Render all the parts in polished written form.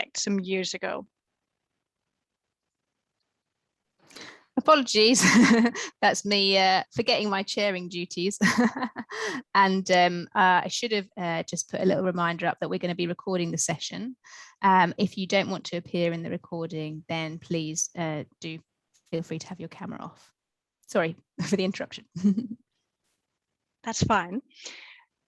project some years ago. Apologies, that's me forgetting my chairing duties. And I should have just put a little reminder up that we're going to be recording the session. If you don't want to appear in the recording, then please do feel free to have your camera off. Sorry for the interruption. That's fine.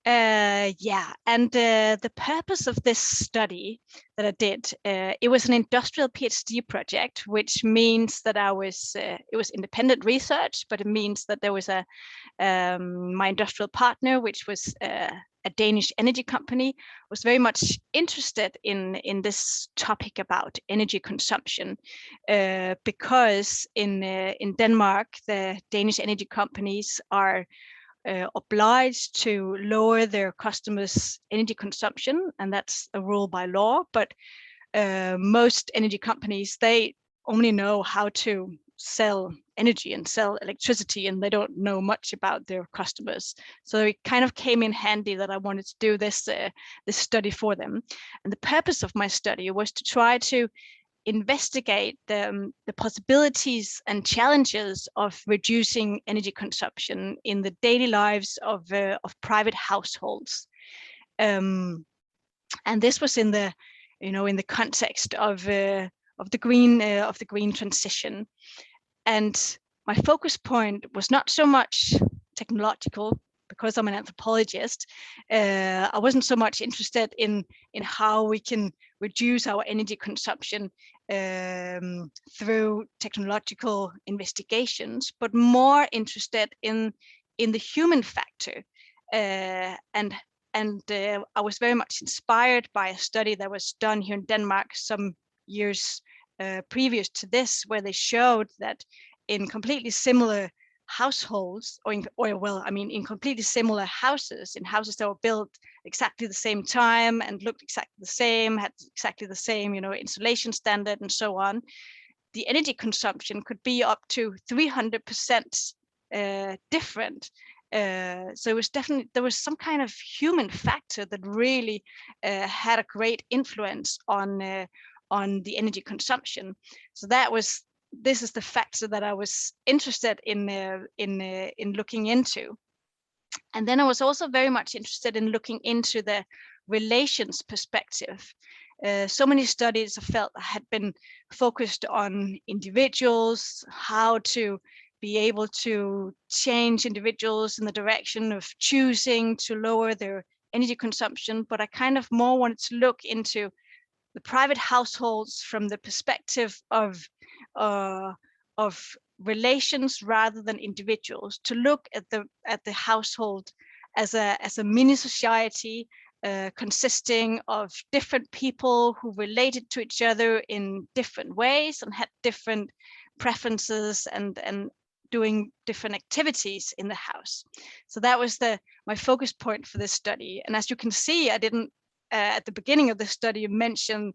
Yeah, and the purpose of this study that I did, it was an industrial PhD project, which means that it was independent research, but it means that there was my industrial partner, which was a Danish energy company, was very much interested in this topic about energy consumption, because in Denmark, the Danish energy companies are obliged to lower their customers' energy consumption, and that's a rule by law. But most energy companies, they only know how to sell energy and sell electricity, and they don't know much about their customers. So it kind of came in handy that I wanted to do this study for them. And the purpose of my study was to try to investigate the possibilities and challenges of reducing energy consumption in the daily lives of private households, and this was in the in the context of the green transition. And my focus point was not so much technological, because I'm an anthropologist. I wasn't so much interested in how we can reduce our energy consumption through technological investigations, but more interested in the human factor. And I was very much inspired by a study that was done here in Denmark some years previous to this, where they showed that in completely similar households, in completely similar houses, in houses that were built exactly the same time and looked exactly the same, had exactly the same, insulation standard and so on, the energy consumption could be up to 300% different. So it was definitely, there was some kind of human factor that really had a great influence on the energy consumption. So this is the factor that I was interested in looking into. And then I was also very much interested in looking into the relations perspective. So many studies I felt had been focused on individuals, how to be able to change individuals in the direction of choosing to lower their energy consumption, but I kind of more wanted to look into the private households from the perspective of relations rather than individuals, to look at the household as a mini society consisting of different people who related to each other in different ways and had different preferences and doing different activities in the house. So that was my focus point for this study. And as you can see, I didn't at the beginning of the study mention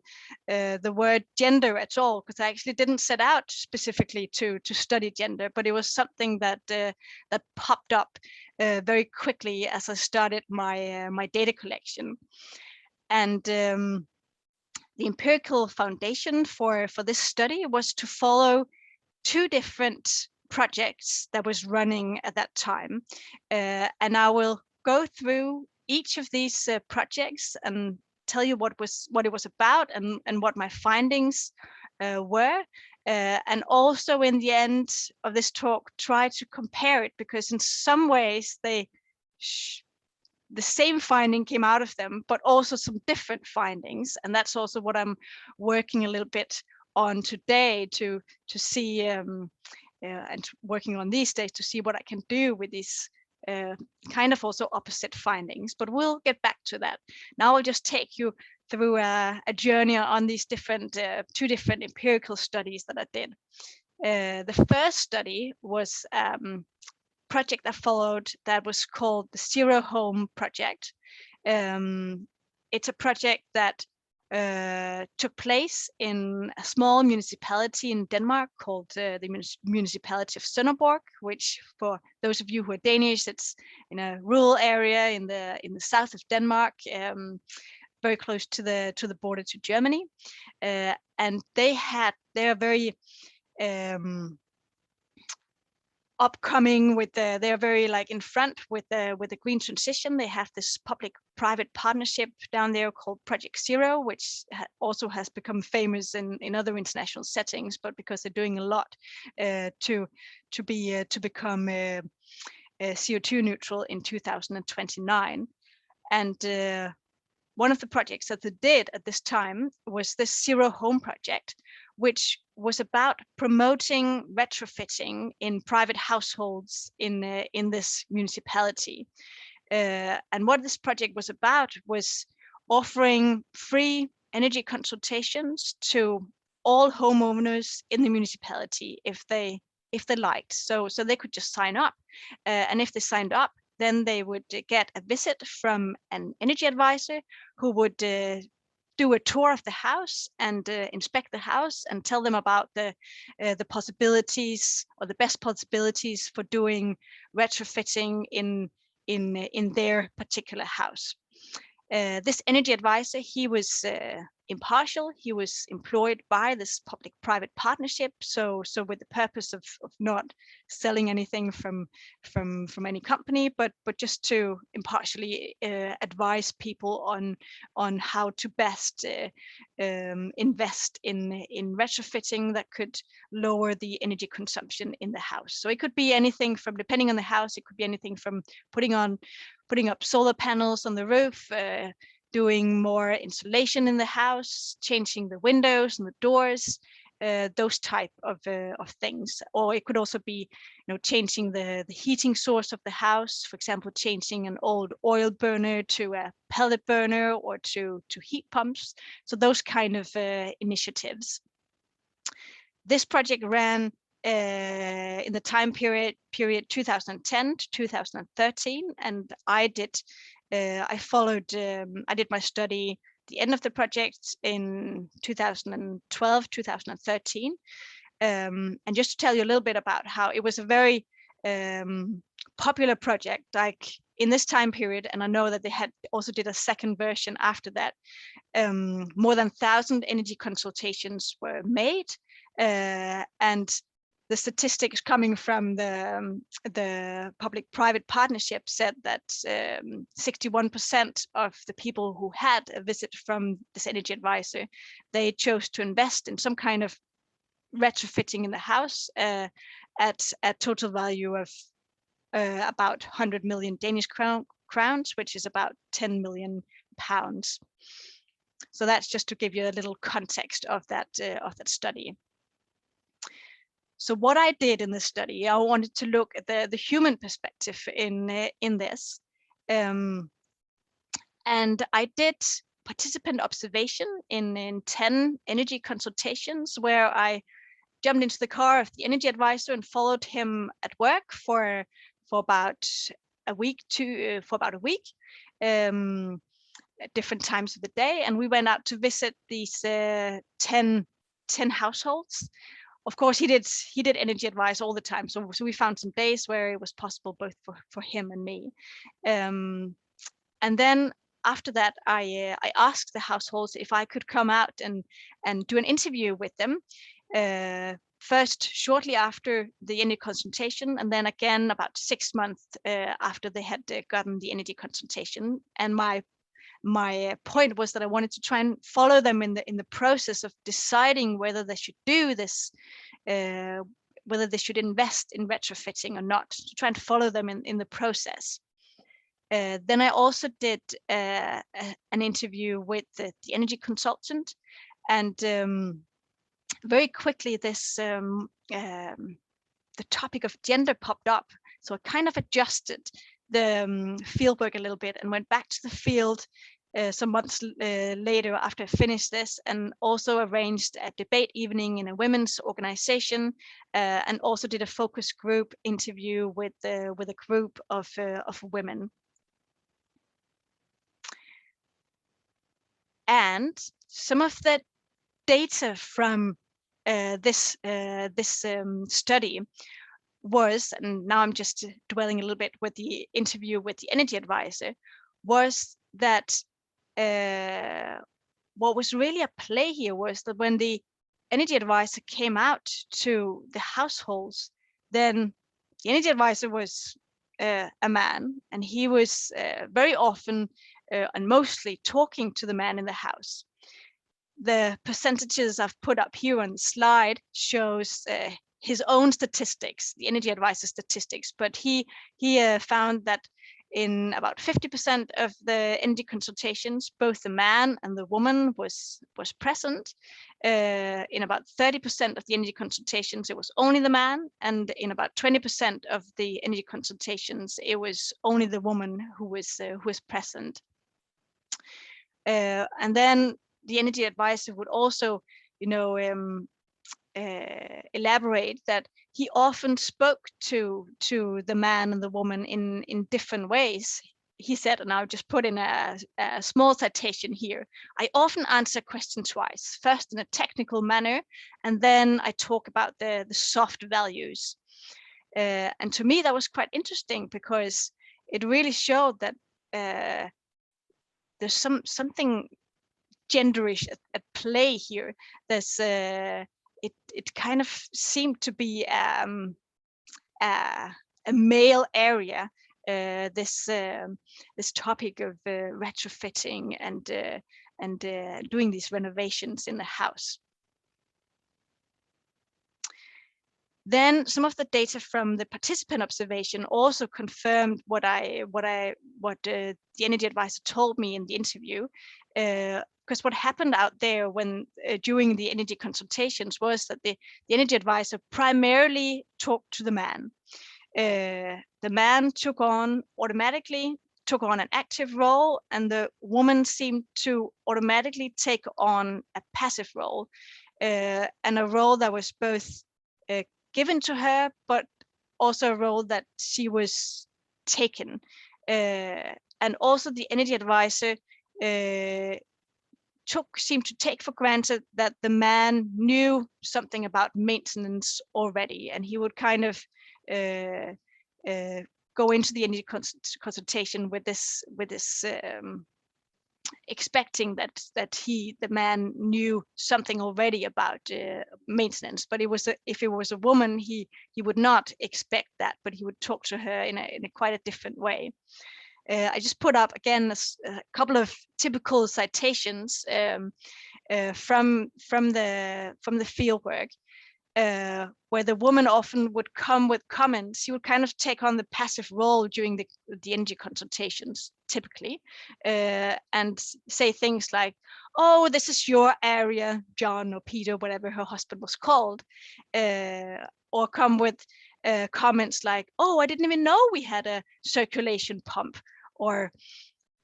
the word gender at all, because I actually didn't set out specifically to study gender, but it was something that popped up very quickly as I started my data collection. And the empirical foundation for this study was to follow two different projects that was running at that time, and I will go through each of these projects and tell you what it was about and what my findings were, and also in the end of this talk try to compare it, because in some ways the same finding came out of them, but also some different findings, and that's also what I'm working a little bit on today to see and working on these days to see what I can do with these kind of also opposite findings, but we'll get back to that. Now I'll just take you through a journey on these two different empirical studies that I did. The first study was project I followed that was called the Zero Home Project. It's a project that took place in a small municipality in Denmark called the municipality of Sønderborg, which for those of you who are Danish, it's in a rural area in the south of Denmark. very close to the border to Germany, and they are very upcoming with they're very like in front with the green transition. They have this public-private partnership down there called Project Zero, which also has become famous in other international settings, but because they're doing a lot to become CO2 neutral in 2029. And one of the projects that they did at this time was this Zero Home project, which was about promoting retrofitting in private households in this municipality. And what this project was about was offering free energy consultations to all homeowners in the municipality if they liked. So they could just sign up, and if they signed up, then they would get a visit from an energy advisor who would do a tour of the house and inspect the house and tell them about the possibilities or the best possibilities for doing retrofitting in their particular house. This energy advisor, he was impartial. He was employed by this public-private partnership, so with the purpose of not selling anything from any company, but just to impartially advise people on how to best invest in retrofitting that could lower the energy consumption in the house. So it could be anything from, depending on the house, it could be anything from putting up solar panels on the roof, doing more insulation in the house, changing the windows and the doors, those type of things. Or it could also be, changing the heating source of the house. For example, changing an old oil burner to a pellet burner or to heat pumps. So those kind of initiatives. This project ran in the time period 2010 to 2013, and I did my study the end of the project in 2012, 2013. And just to tell you a little bit about how it was a very popular project, like in this time period, and I know that they had also did a second version after that. More than 1,000 energy consultations were made, and the statistics coming from the public-private partnership said that 61% of the people who had a visit from this energy advisor, they chose to invest in some kind of retrofitting in the house at a total value of about 100 million Danish crowns, which is about 10 million pounds. So that's just to give you a little context of that study. So what I did in this study, I wanted to look at the human perspective in this, and I did participant observation in 10 energy consultations where I jumped into the car of the energy advisor and followed him at work for about a week at different times of the day, and we went out to visit these 10 households. Of course, he did energy advice all the time, so we found some days where it was possible both for him and me. And then after that, I asked the households if I could come out and do an interview with them. First, shortly after the energy consultation, and then again about 6 months after they had gotten the energy consultation. And my point was that I wanted to try and follow them in the process of deciding whether they should do this, whether they should invest in retrofitting or not, to try and follow them in the process. Then I also did an interview with the energy consultant, and very quickly this the topic of gender popped up. So I kind of adjusted the fieldwork a little bit and went back to the field some months later after I finished this, and also arranged a debate evening in a women's organization, and also did a focus group interview with a group of women. And some of the data from this study was, and now I'm just dwelling a little bit with the interview with the energy advisor, was that what was really at play here was that when the energy advisor came out to the households, then the energy advisor was a man, and he was very often and mostly talking to the man in the house. The percentages I've put up here on the slide shows his own statistics, the energy advisor statistics, but he found that in about 50% of the energy consultations, both the man and the woman was present. In about 30% of the energy consultations, it was only the man, and in about 20% of the energy consultations, it was only the woman who was present. And then the energy advisor would also, elaborate that he often spoke to the man and the woman in different ways. He said, and I'll just put in a small citation here, "I often answer questions twice, first in a technical manner, and then I talk about the soft values." And to me, that was quite interesting, because it really showed that there's something genderish at play here. There's it kind of seemed to be a male area, this topic of retrofitting and doing these renovations in the house. Then some of the data from the participant observation also confirmed what the energy advisor told me in the interview. Because what happened out there when during the energy consultations was that the energy advisor primarily talked to the man. The man automatically took on an active role, and the woman seemed to automatically take on a passive role, and a role that was both given to her, but also a role that she was taken. And also the energy advisor seemed to take for granted that the man knew something about maintenance already, and he would kind of go into the energy consultation with this expecting that the man knew something already about maintenance. But if it was a woman, he would not expect that, but he would talk to her in a quite a different way. I just put up again a couple of typical citations from the fieldwork, where the woman often would come with comments. She would kind of take on the passive role during the energy consultations, typically, and say things like, "Oh, this is your area, John or Peter," whatever her husband was called, or come with comments like, "Oh, I didn't even know we had a circulation pump," or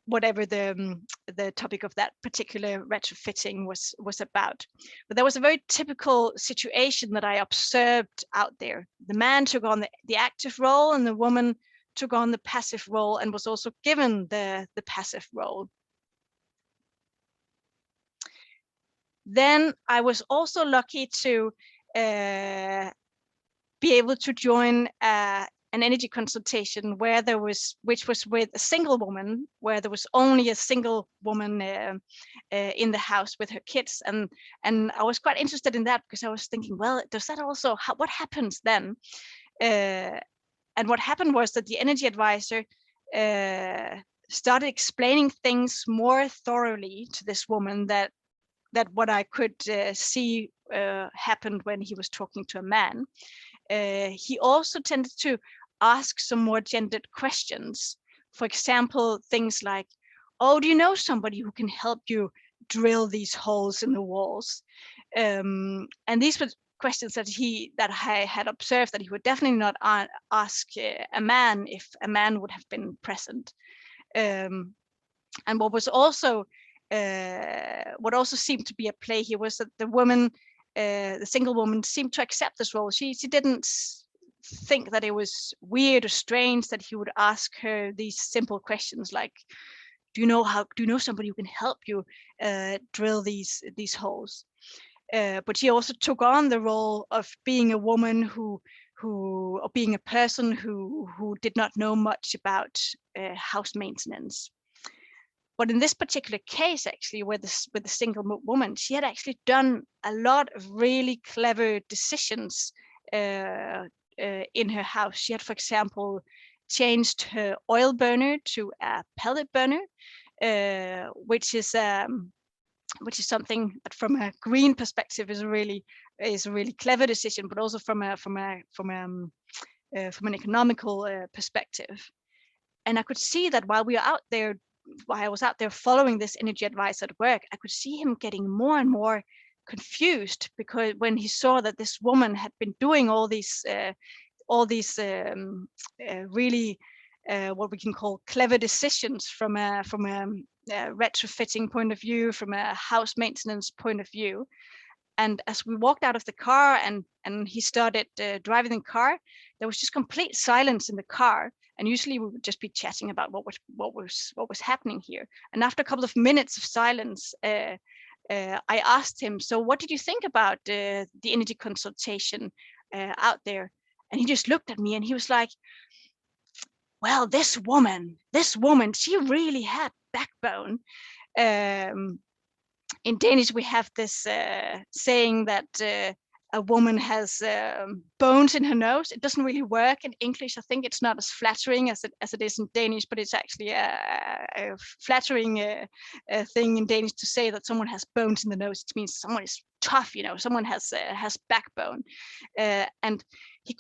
whatever the topic of that particular retrofitting was about. But there was a very typical situation that I observed out there. The man took on the active role, and the woman took on the passive role, and was also given the passive role. Then I was also lucky to be able to join an energy consultation which was with a single woman, where there was only a single woman in the house with her kids, and I was quite interested in that, because I was thinking, well, does that also what happens then? And what happened was that the energy advisor started explaining things more thoroughly to this woman that what I could see happened when he was talking to a man. He also tended to ask some more gendered questions. For example, things like, "Oh, do you know somebody who can help you drill these holes in the walls?" And these were questions that I had observed that he would definitely not ask a man if a man would have been present. And what also seemed to be at play here was that the woman, the single woman, seemed to accept this role. She didn't think that it was weird or strange that he would ask her these simple questions like, do you know somebody who can help you drill these holes? But she also took on the role of being a woman or being a person who did not know much about house maintenance. But in this particular case, actually, with the single woman, she had actually done a lot of really clever decisions in her house. She had, for example, changed her oil burner to a pellet burner, which is something that, from a green perspective, is a really clever decision, but also from an economical perspective. And I could see that while I was out there following this energy advisor at work, I could see him getting more and more confused, because when he saw that this woman had been doing all these really what we can call clever decisions from a retrofitting point of view, from a house maintenance point of view. And as we walked out of the car and he started driving the car, there was just complete silence in the car. And usually we would just be chatting about what was happening here. And after a couple of minutes of silence, I asked him, "So what did you think about the energy consultation out there?" And he just looked at me and he was like, "Well, this woman, she really had backbone." In Danish, we have this saying that a woman has bones in her nose. It doesn't really work in English. I think it's not as flattering as it is in Danish, but it's actually a flattering thing in Danish to say that someone has bones in the nose. It means someone is tough, someone has backbone. And I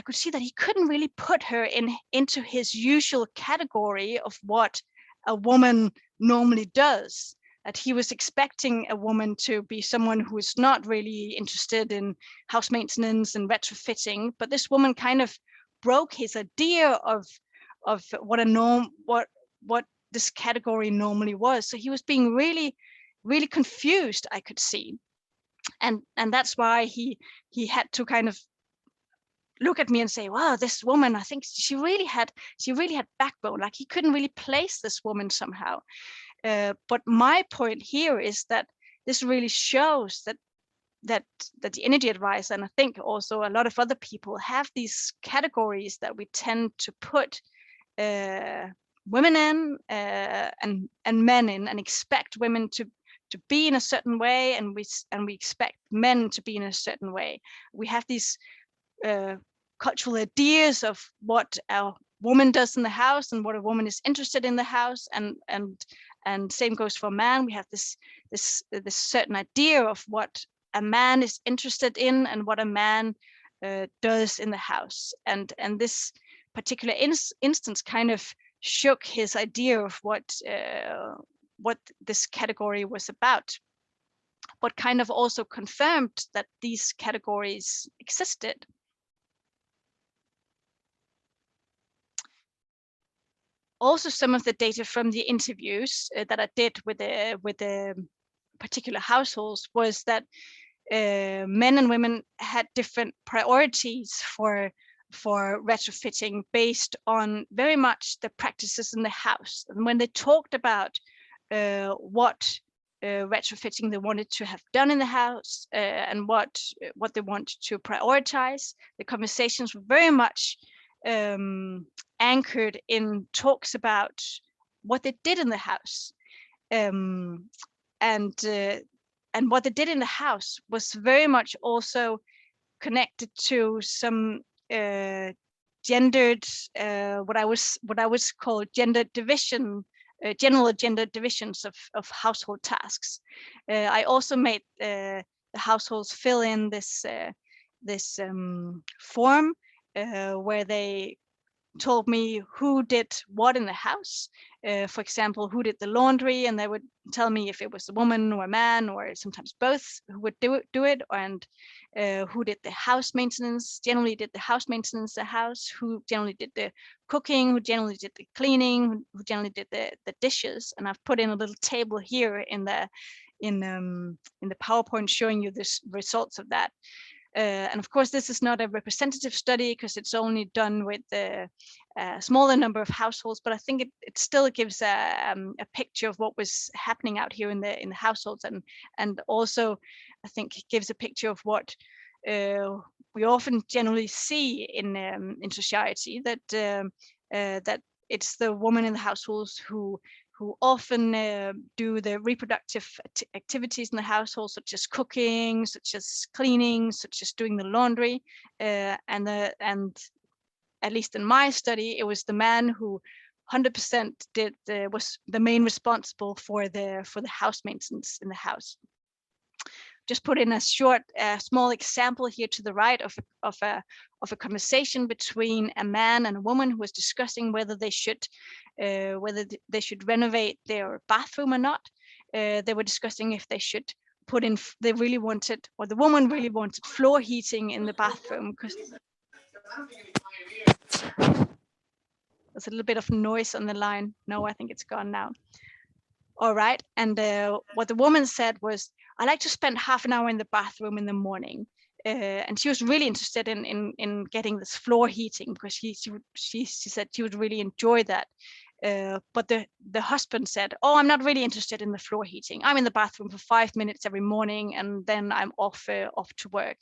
could see that he couldn't really put her into his usual category of what a woman normally does. That he was expecting a woman to be someone who is not really interested in house maintenance and retrofitting, but this woman kind of broke his idea of what this category normally was. So he was being really, really confused, I could see, and that's why he had to kind of look at me and say, "Wow, this woman, I think she really had backbone." Like, he couldn't really place this woman somehow. But my point here is that this really shows that the energy advisor, and I think also a lot of other people, have these categories that we tend to put women in and men in, and expect women to be in a certain way, and we expect men to be in a certain way. We have these cultural ideas of what a woman does in the house and what a woman is interested in the house, and same goes for man. We have this certain idea of what a man is interested in and what a man does in the house, and this particular instance kind of shook his idea of what this category was about, but kind of also confirmed that these categories existed. Also, some of the data from the interviews that I did with the particular households was that men and women had different priorities for retrofitting based on very much the practices in the house. And when they talked about what retrofitting they wanted to have done in the house and what they wanted to prioritize, the conversations were very much anchored in talks about what they did in the house, and what they did in the house was very much also connected to some gendered what I was called gender division, general gender divisions of household tasks. I also made the households fill in this form where they told me who did what in the house. For example, who did the laundry, and they would tell me if it was a woman or a man, or sometimes both, who would do it, and who did the house maintenance, generally did the house maintenance the house, who generally did the cooking, who generally did the cleaning, who generally did the dishes. And I've put in a little table here in the PowerPoint showing you the results of that. And of course, this is not a representative study because it's only done with a smaller number of households, but I think it still gives a picture of what was happening out here in the households, and also I think it gives a picture of what we often generally see in society, that it's the woman in the households who who often do the reproductive activities in the household, such as cooking, such as cleaning, such as doing the laundry, and at least in my study, it was the man who 100% was the main responsible for the house maintenance in the house. Just put in a short, small example here to the right of a conversation between a man and a woman who was discussing whether they should renovate their bathroom or not. They were discussing if they should put in. They really wanted, or the woman really wanted, floor heating in the bathroom because there's a little bit of noise on the line. No, I think it's gone now. All right, and what the woman said was, I like to spend half an hour in the bathroom in the morning. And she was really interested in getting this floor heating because she said she would really enjoy that. But the husband said, oh, I'm not really interested in the floor heating. I'm in the bathroom for 5 minutes every morning and then I'm off to work.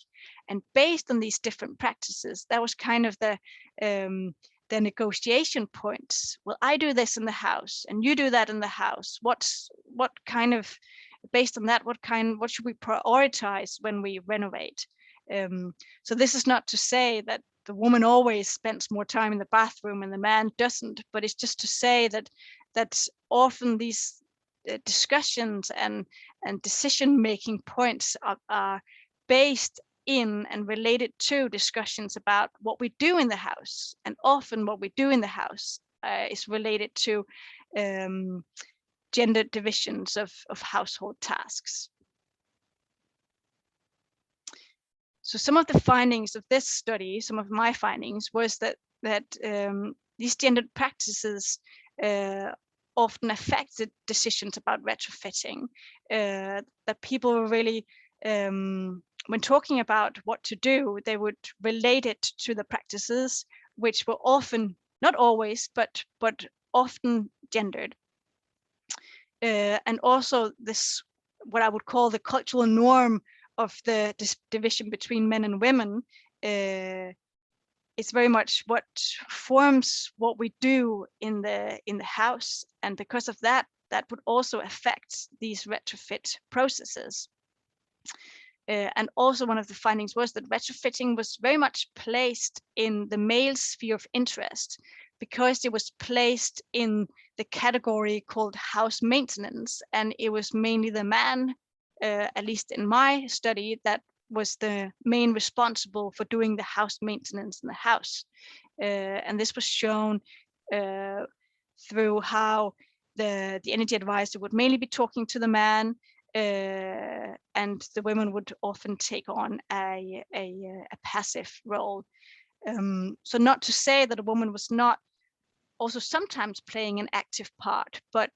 And based on these different practices, that was kind of the negotiation points. Well, I do this in the house and you do that in the house. What kind of, based on that, what should we prioritize when we renovate? So this is not to say that the woman always spends more time in the bathroom and the man doesn't, but it's just to say that often these discussions and decision-making points are based in and related to discussions about what we do in the house, and often what we do in the house is related to gender divisions of household tasks. So some of the findings of this study, some of my findings, was that these gendered practices often affected decisions about retrofitting. That people were really, when talking about what to do, they would relate it to the practices, which were often, not always, but often gendered. And also this, what I would call the cultural norm of the division between men and women, is very much what forms what we do in the house, and because of that would also affect these retrofit processes. And also one of the findings was that retrofitting was very much placed in the male sphere of interest because it was placed in the category called house maintenance, and it was mainly the man, at least in my study, that was the main responsible for doing the house maintenance in the house. And this was shown through how the energy advisor would mainly be talking to the man, and the women would often take on a passive role. So not to say that a woman was not also sometimes playing an active part, but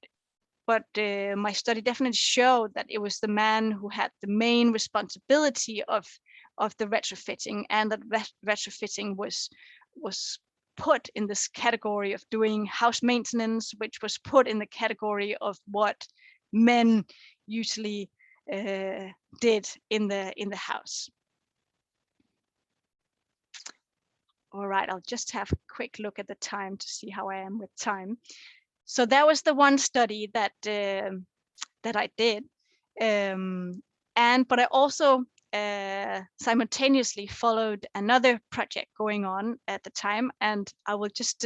my study definitely showed that it was the man who had the main responsibility of the retrofitting, and that retrofitting was put in this category of doing house maintenance, which was put in the category of what men usually did in the house. All right, I'll just have a quick look at the time to see how I am with time. So that was the one study that I did, but I also simultaneously followed another project going on at the time, and I will just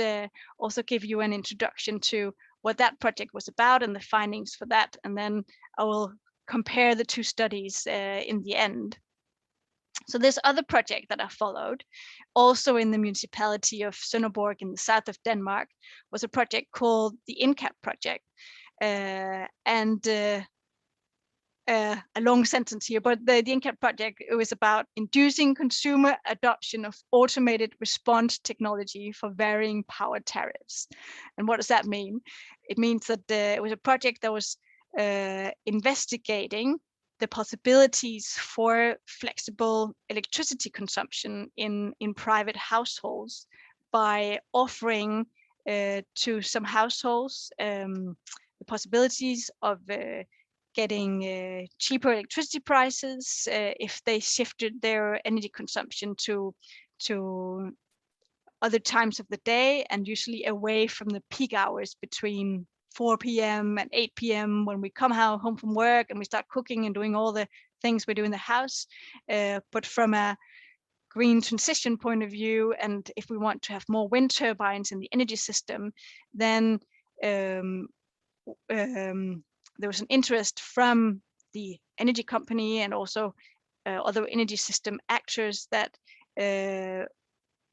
also give you an introduction to what that project was about and the findings for that, and then I will compare the two studies in the end. So this other project that I followed, also in the municipality of Sønderborg in the south of Denmark, was a project called the Incap Project. A long sentence here, but the Incap Project, it was about inducing consumer adoption of automated response technology for varying power tariffs. And what does that mean? It means that it was a project that was investigating the possibilities for flexible electricity consumption in private households by offering to some households the possibilities of getting cheaper electricity prices if they shifted their energy consumption to other times of the day, and usually away from the peak hours between 4 p.m. and 8 p.m. when we come home from work and we start cooking and doing all the things we do in the house. But from a green transition point of view, and if we want to have more wind turbines in the energy system, then there was an interest from the energy company and also other energy system actors that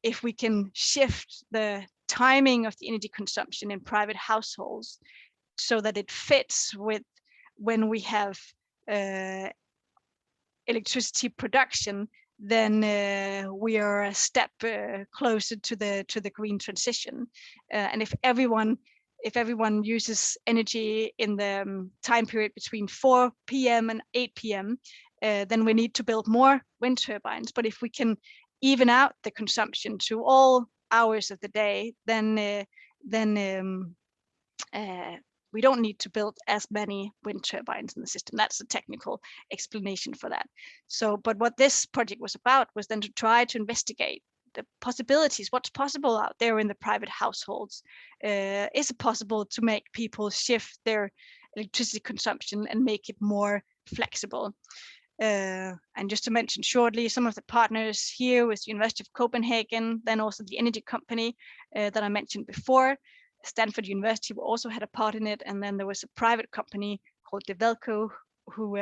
if we can shift the timing of the energy consumption in private households so that it fits with when we have electricity production, then we are a step closer to the green transition. And if everyone uses energy in the time period between 4 p.m. and 8 p.m., then we need to build more wind turbines. But if we can even out the consumption to all hours of the day, then we don't need to build as many wind turbines in the system. That's a technical explanation for that. So, but what this project was about was then to try to investigate the possibilities, what's possible out there in the private households. Is it possible to make people shift their electricity consumption and make it more flexible? And just to mention shortly, some of the partners here was the University of Copenhagen, then also the energy company that I mentioned before. Stanford University also had a part in it, and then there was a private company called Develco who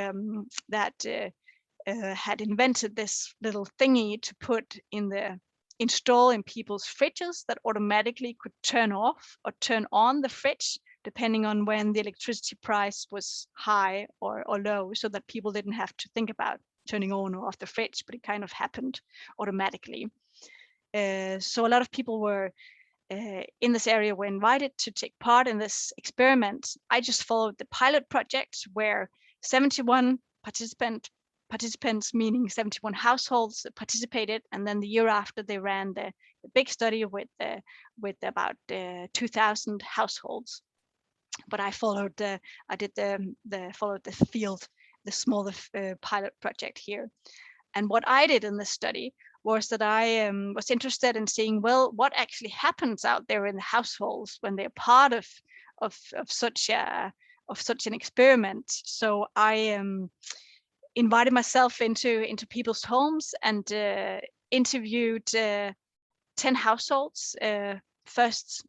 had invented this little thingy to install in people's fridges that automatically could turn off or turn on the fridge depending on when the electricity price was high or low, so that people didn't have to think about turning on or off the fridge, but it kind of happened automatically. So a lot of people were in this area were invited to take part in this experiment. I just followed the pilot project where 71 participants, meaning 71 households, participated, and then the year after they ran the big study with about 2,000 households. But I followed the field, the smaller pilot project here. And what I did in this study was that I was interested in seeing, well, what actually happens out there in the households when they're part of such an experiment. So I invited myself into people's homes and interviewed 10 households. First,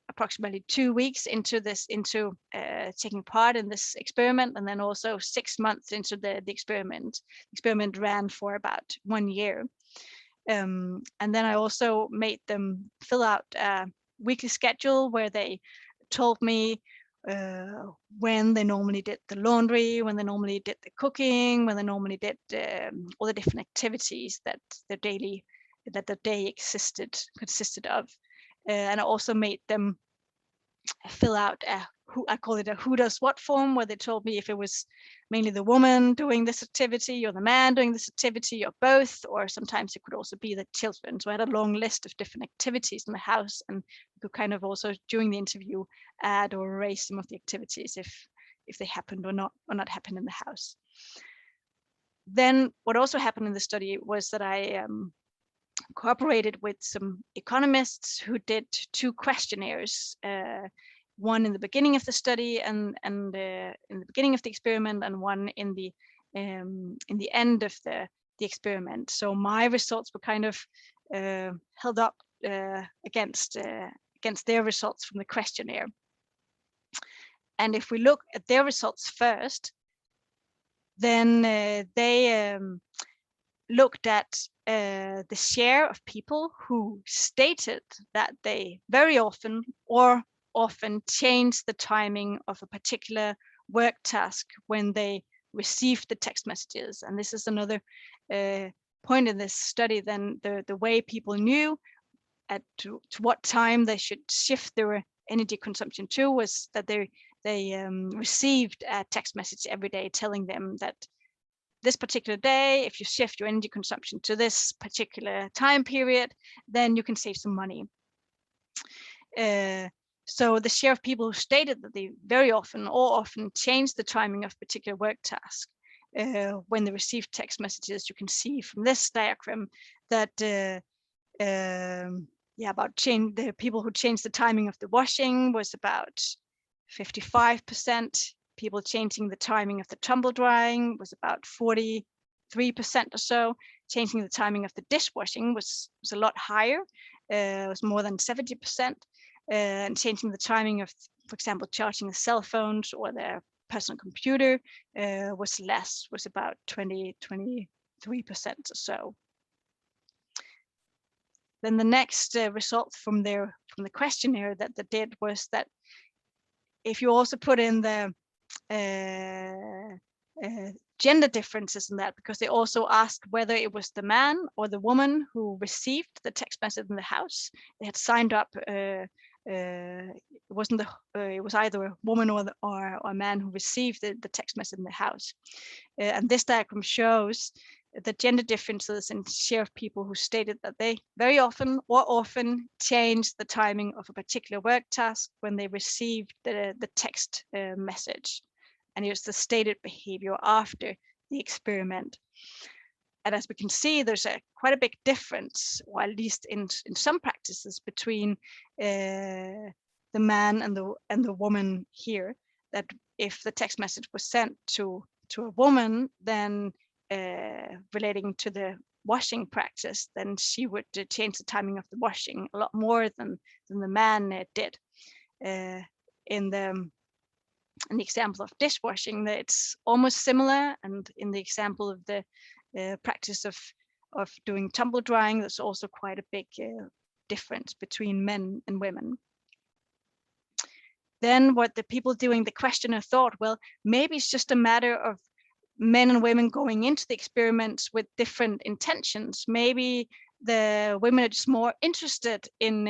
approximately 2 weeks into taking part in this experiment, and then also 6 months into the experiment. The experiment ran for about 1 year. And then I also made them fill out a weekly schedule where they told me when they normally did the laundry, when they normally did the cooking, when they normally did all the different activities that the day consisted of. And I also made them fill out I call it a who does what form, where they told me if it was mainly the woman doing this activity or the man doing this activity or both, or sometimes it could also be the children. So I had a long list of different activities in the house, and you could kind of also during the interview add or erase some of the activities if they happened or not happened in the house. Then what also happened in the study was that I cooperated with some economists who did 2 questionnaires, one in the beginning of the study and in the beginning of the experiment, and one in the end of the experiment. So my results were kind of held up against their results from the questionnaire. And if we look at their results first, then they looked at the share of people who stated that they very often change the timing of a particular work task when they receive the text messages. And this is another point in this study. Then the way people knew to what time they should shift their energy consumption to was that they received a text message every day telling them that this particular day, if you shift your energy consumption to this particular time period, then you can save some money. So the share of people who stated that they very often change the timing of a particular work task when they receive text messages, you can see from this diagram that the people who changed the timing of the washing was about 55%. People changing the timing of the tumble drying was about 43% or so. Changing the timing of the dishwashing was a lot higher. It was more than 70%. And changing the timing of, for example, charging the cell phones or their personal computer was less, was about 23% or so. Then the next result from the questionnaire that they did was that if you also put in the gender differences in that, because they also asked whether it was the man or the woman who received the text message in the house. They had signed up. It was either a woman or a man who received the text message in the house. And this diagram shows the gender differences in share of people who stated that they very often or often changed the timing of a particular work task when they received the text message. And it was the stated behavior after the experiment. And as we can see, there's quite a big difference, or at least in some practices, between the man and the woman here. That if the text message was sent to a woman, then relating to the washing practice, then she would change the timing of the washing a lot more than the man did. In the example of dishwashing, it's almost similar, and in the example of the practice of doing tumble drying, there's also quite a big difference between men and women. Then what the people doing the questionnaire thought, well, maybe it's just a matter of men and women going into the experiments with different intentions. Maybe the women are just more interested in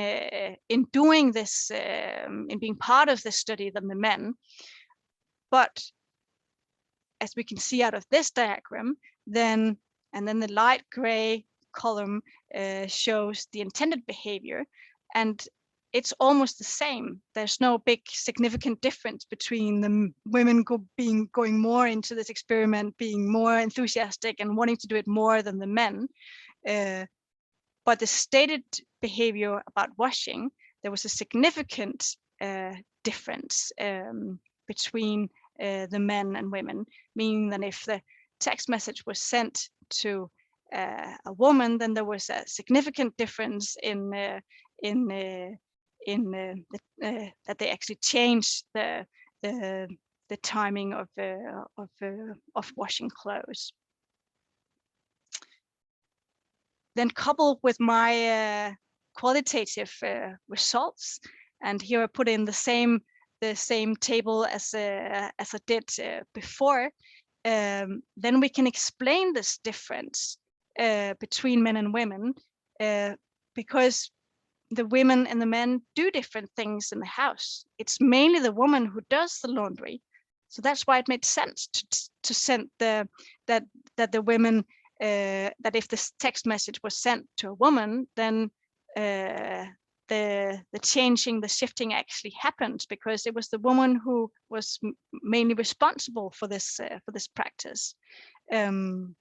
doing this, in being part of this study than the men. But as we can see out of this diagram, then the light gray column shows the intended behavior, and it's almost the same. There's no big significant difference between the women going more into this experiment, being more enthusiastic and wanting to do it more than the men. But the stated behavior about washing, there was a significant difference between the men and women, meaning that if the text message was sent to a woman, then there was a significant difference in that they actually changed the timing of washing clothes. Then coupled with my qualitative results, and here I put in the same table as I did before, then we can explain this difference between men and women, because the women and the men do different things in the house. It's mainly the woman who does the laundry, so that's why it made sense to send that the women, that if this text message was sent to a woman, then the changing, the shifting actually happened, because it was the woman who was mainly responsible for this practice. And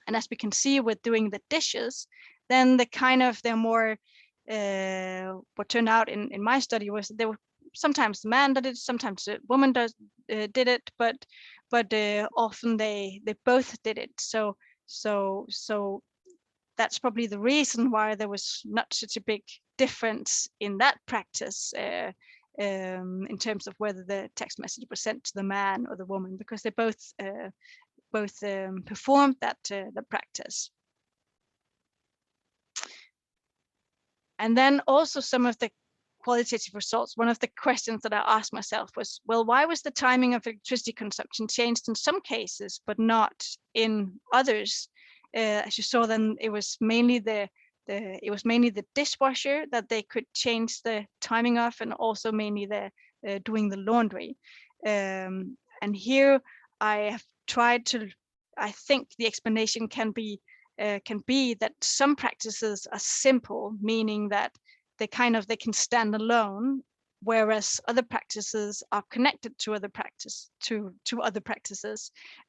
as we can see with doing the dishes, then they're more, what turned out in my study was that there were sometimes the man did it, sometimes the woman did it, but often they both did it. So that's probably the reason why there was not such a big difference in that practice in terms of whether the text message was sent to the man or the woman, because they both performed the practice. And then also some of the qualitative results. One of the questions that I asked myself was, well, why was the timing of electricity consumption changed in some cases but not in others? As you saw, then it was mainly the dishwasher that they could change the timing of, and also mainly the doing the laundry. And here I have tried to. I think the explanation can be that some practices are simple, meaning that they can stand alone, whereas other practices are connected to other practices.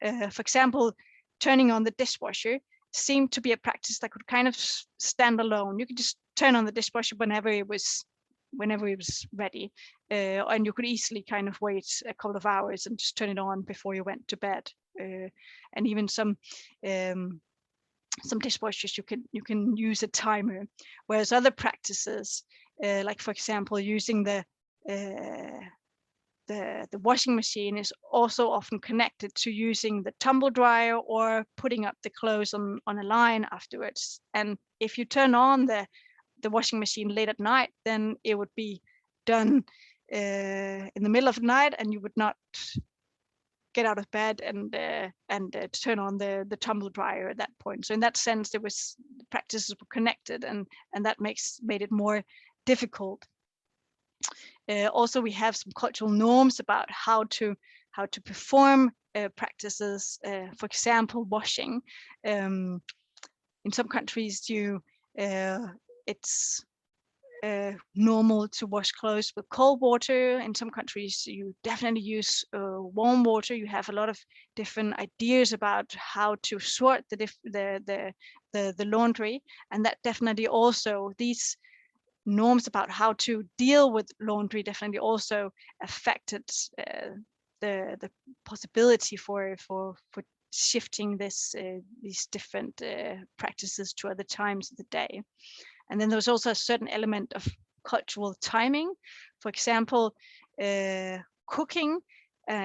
For example, turning on the dishwasher seemed to be a practice that could kind of stand alone. You could just turn on the dishwasher whenever it was whenever it was ready, and you could easily kind of wait a couple of hours and just turn it on before you went to bed. And even some dishwashers you can use a timer, whereas other practices, like for example using the washing machine, is also often connected to using the tumble dryer or putting up the clothes on a line afterwards. And if you turn on the washing machine late at night, then it would be done in the middle of the night, and you would not get out of bed and turn on the tumble dryer at that point. So in that sense, practices were connected, and that made it more difficult. Also, we have some cultural norms about how to perform practices. For example, washing. In some countries, it's normal to wash clothes with cold water. In some countries, you definitely use warm water. You have a lot of different ideas about how to sort the laundry, and that definitely also, these norms about how to deal with laundry definitely also affected the possibility for shifting these different practices to other times of the day. And then there's also a certain element of cultural timing. For example, cooking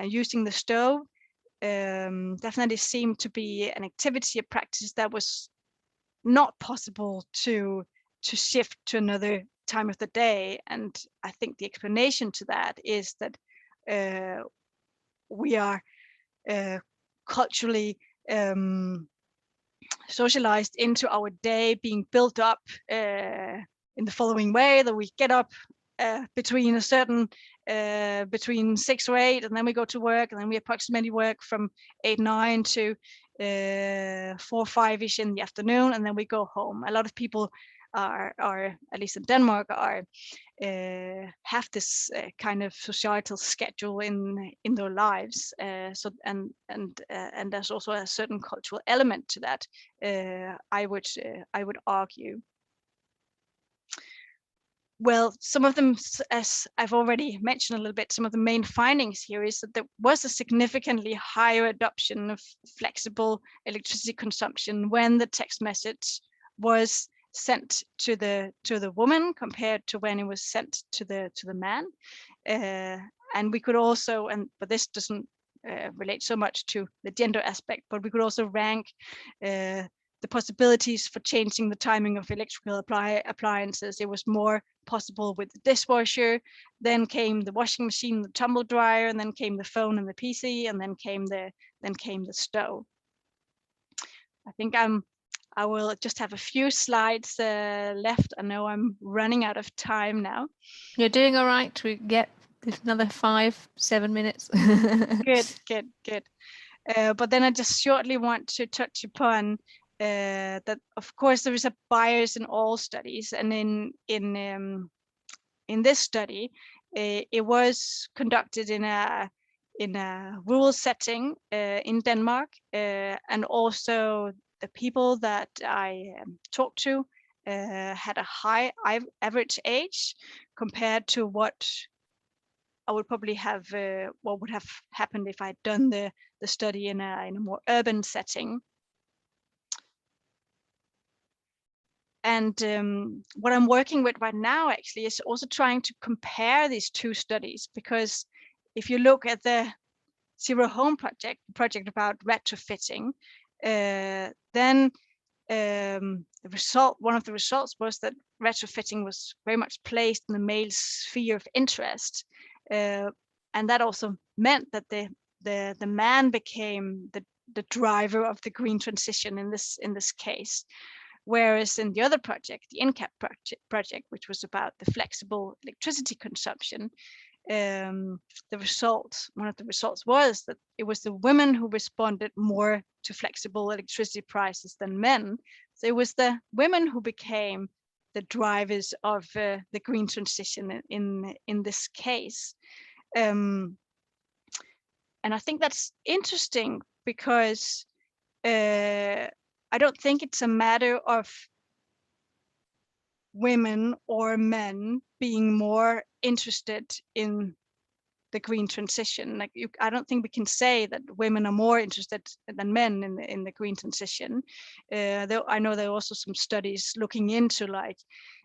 using the stove definitely seemed to be an activity, a practice that was not possible to shift to another time of the day. And I think the explanation to that is that we are culturally socialized into our day being built up in the following way, that we get up between 6 or 8, and then we go to work, and then we approximately work from 8-9 to 4-5ish in the afternoon, and then we go home. A lot of people are at least in Denmark, have this kind of societal schedule in their lives. So there's also a certain cultural element to that. I would argue. Well, some of them, as I've already mentioned a little bit, some of the main findings here is that there was a significantly higher adoption of flexible electricity consumption when the text message was sent to the woman compared to when it was sent to the man. And we could also, but this doesn't relate so much to the gender aspect, but we could also rank the possibilities for changing the timing of electrical appliances. It was more possible with the dishwasher, then came the washing machine, the tumble dryer, and then came the phone and the PC, and then came the stove. I think I will just have a few slides left. I know I'm running out of time now. You're doing all right. We get another 5-7 minutes. Good. But then I just shortly want to touch upon that, of course, there is a bias in all studies, and in this study, it was conducted in a rural setting in Denmark, and also the people that I talked to had a high average age compared to what I would probably have, what would have happened if I'd done the study in a more urban setting. And what I'm working with right now actually is also trying to compare these two studies, because if you look at the Zero Home project about retrofitting, then one of the results was that retrofitting was very much placed in the male sphere of interest, and that also meant that the man became the driver of the green transition in this case. Whereas in the other project, the Incap project, which was about the flexible electricity consumption, one of the results was that it was the women who responded more to flexible electricity prices than men. So it was the women who became the drivers of the green transition in this case. And I think that's interesting because I don't think it's a matter of women or men being more interested in the green transition. Like I don't think we can say that women are more interested than men in the green transition. Though I know there are also some studies looking into like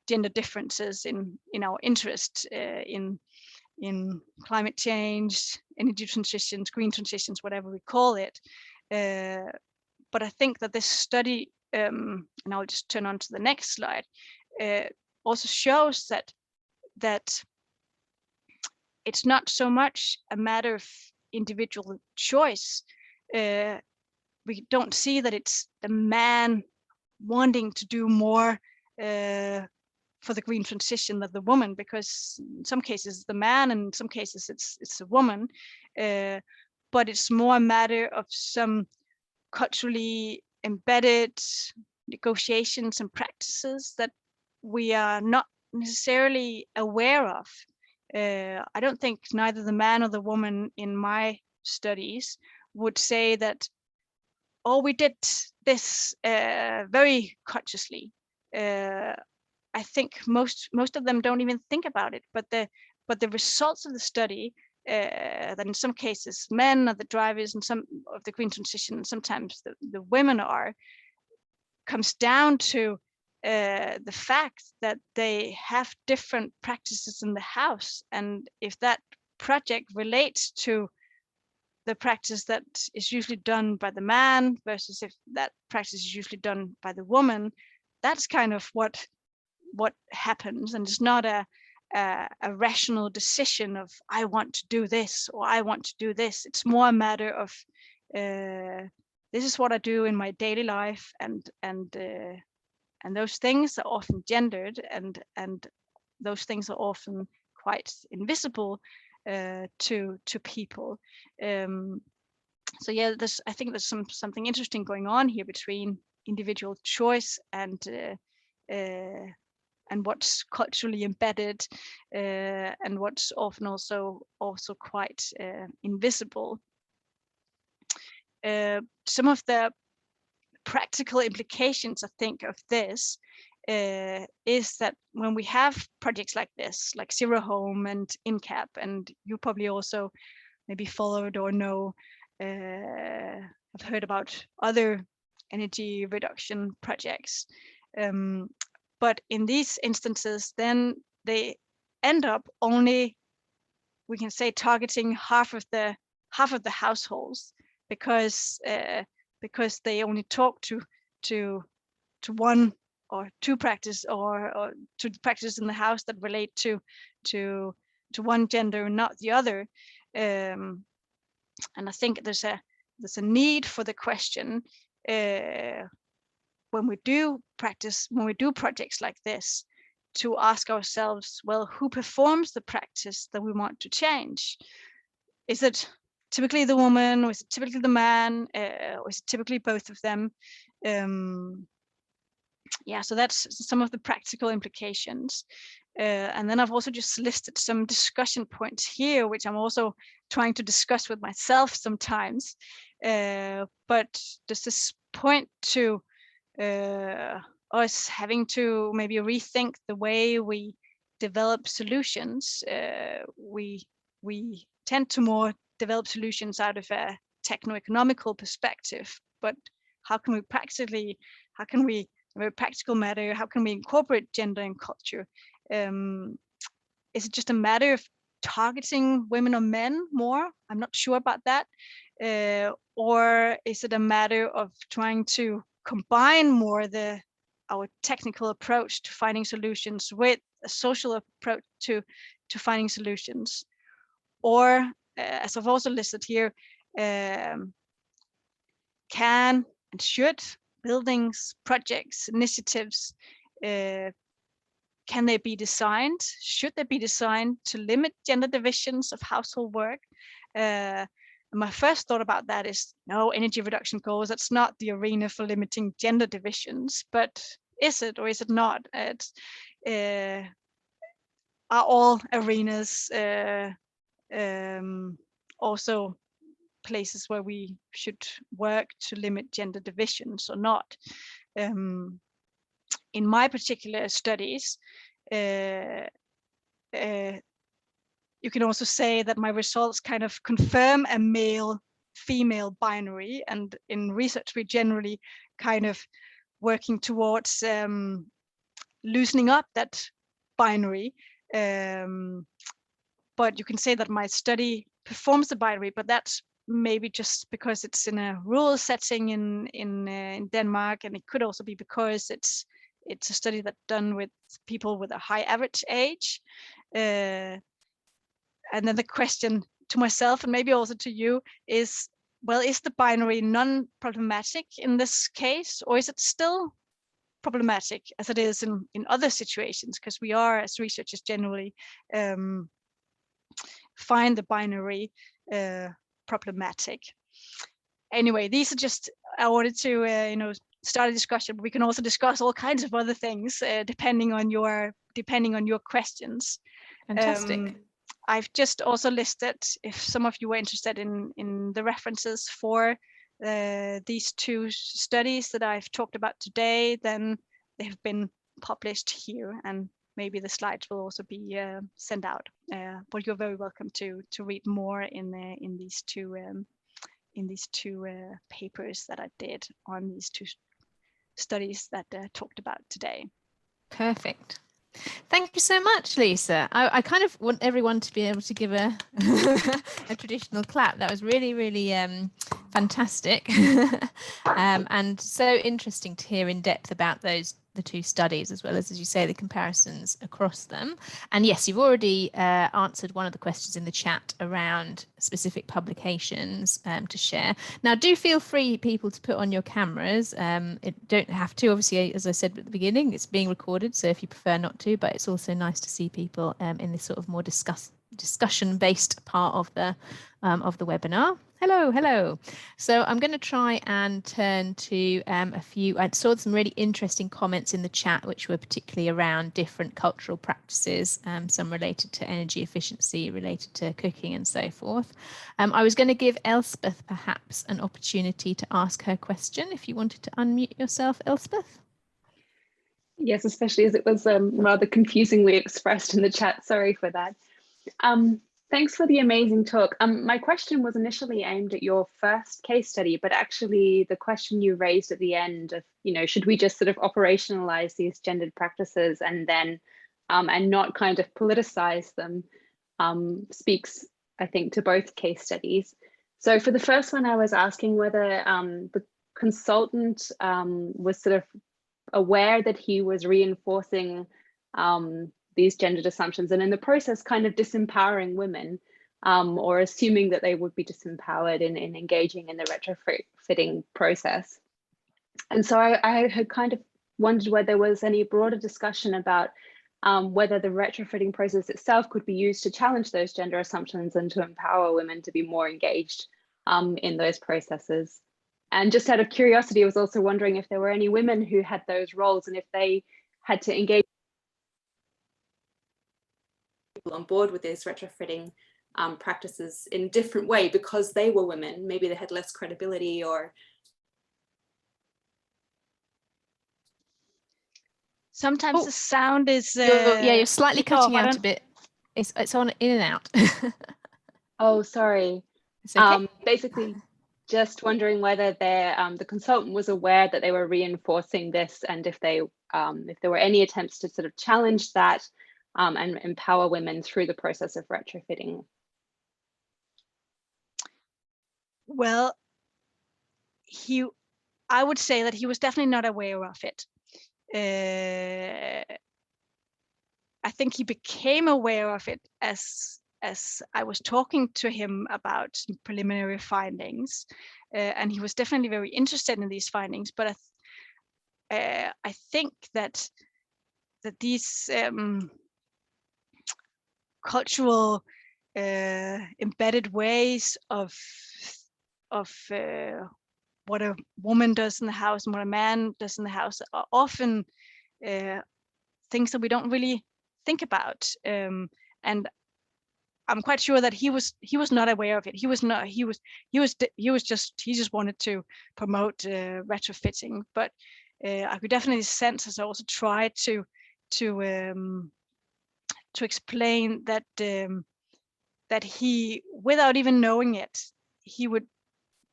gender differences in our interest in climate change, energy transitions, green transitions, whatever we call it. But I think that this study, and I'll just turn on to the next slide, also shows that it's not so much a matter of individual choice. We don't see that it's the man wanting to do more for the green transition than the woman, because in some cases it's the man and in some cases it's a woman. But it's more a matter of some culturally embedded negotiations and practices that we are not necessarily aware of. I don't think neither the man or the woman in my studies would say that, oh, we did this very consciously. I think most of them don't even think about it, but the results of the study, that in some cases men are the drivers in some of the green transition, and sometimes the women are, comes down to the fact that they have different practices in the house, and if that project relates to the practice that is usually done by the man versus if that practice is usually done by the woman, that's kind of what happens, and it's not a rational decision of I want to do this or I want to do this. It's more a matter of this is what I do in my daily life, and those things are often gendered, and those things are often quite invisible to people. So yeah, I think there's something interesting going on here between individual choice and what's culturally embedded, and what's often also quite invisible. Some of the practical implications, I think, of this is that when we have projects like this, like Zero Home and Incap, and you probably also maybe followed or know, have heard about other energy reduction projects. But in these instances, then they end up only, we can say, targeting half of the households, because they only talk to one or two practice or to practice in the house that relate to one gender, not the other. And I think there's a need for the question, when we do projects like this, to ask ourselves, well, who performs the practice that we want to change? Is it typically the woman, or is it typically the man, or is it typically both of them? Yeah, so that's some of the practical implications. And then I've also just listed some discussion points here, which I'm also trying to discuss with myself sometimes. But does this point to us having to maybe rethink the way we develop solutions? We tend to more develop solutions out of a techno-economical perspective, but how can we in a very practical matter, how can we incorporate gender and culture? Is it just a matter of targeting women or men more? I'm not sure about that. Or is it a matter of trying to combine more our technical approach to finding solutions with a social approach to finding solutions? Or, as I've also listed here, can and should buildings, projects, initiatives, can they be designed? Should they be designed to limit gender divisions of household work? My first thought about that is, no, energy reduction goals, that's not the arena for limiting gender divisions, but is it or is it not? Are all arenas also places where we should work to limit gender divisions or not? in my particular studies, you can also say that my results kind of confirm a male-female binary, and in research we generally kind of working towards loosening up that binary. But you can say that my study performs the binary, but that's maybe just because it's in a rural setting in Denmark, and it could also be because it's a study that's done with people with a high average age. And then the question to myself, and maybe also to you, is, well, is the binary non-problematic in this case, or is it still problematic as it is in other situations? Because we are, as researchers, generally find the binary problematic. Anyway, these are just, I wanted to start a discussion, but we can also discuss all kinds of other things depending on your questions. Fantastic. I've just also listed, if some of you were interested in the references for these two studies that I've talked about today, then they have been published here, and maybe the slides will also be sent out. But you're very welcome to read more in these two papers that I did on these two studies that I talked about today. Perfect. Thank you so much, Lise. I kind of want everyone to be able to give a a traditional clap. That was really, really fantastic and so interesting to hear in depth about the two studies, as well as you say, the comparisons across them. And yes, you've already answered one of the questions in the chat around specific publications to share. Now, do feel free, people, to put on your cameras. It don't have to, obviously, as I said at the beginning, it's being recorded, so if you prefer not to, but it's also nice to see people in this sort of more discussion-based part of the webinar. Hello. So I'm going to try and turn to a few. I saw some really interesting comments in the chat, which were particularly around different cultural practices, some related to energy efficiency, related to cooking and so forth. I was going to give Elspeth perhaps an opportunity to ask her question. If you wanted to unmute yourself, Elspeth. Yes, especially as it was rather confusingly expressed in the chat. Sorry for that. Thanks for the amazing talk. My question was initially aimed at your first case study, but actually the question you raised at the end of, should we just sort of operationalize these gendered practices and then and not kind of politicize them speaks, I think, to both case studies. So for the first one, I was asking whether the consultant was sort of aware that he was reinforcing these gendered assumptions, and in the process kind of disempowering women or assuming that they would be disempowered in engaging in the retrofitting process. And so I had kind of wondered whether there was any broader discussion about whether the retrofitting process itself could be used to challenge those gender assumptions and to empower women to be more engaged in those processes. And just out of curiosity, I was also wondering if there were any women who had those roles and if they had to engage on board with these retrofitting practices in a different way because they were women. Maybe they had less credibility or... Sometimes the sound is... you're slightly cutting out a bit. It's on in and out. Oh, sorry. It's okay. Basically, just wondering whether the consultant was aware that they were reinforcing this, and if there were any attempts to sort of challenge that and empower women through the process of retrofitting. Well, I would say that he was definitely not aware of it. I think he became aware of it as I was talking to him about some preliminary findings, and he was definitely very interested in these findings. But I think that these cultural embedded ways of what a woman does in the house and what a man does in the house are often things that we don't really think about. And I'm quite sure that he was not aware of it. He just wanted to promote retrofitting. But I could definitely sense, as I also tried to explain that that he, without even knowing it, he would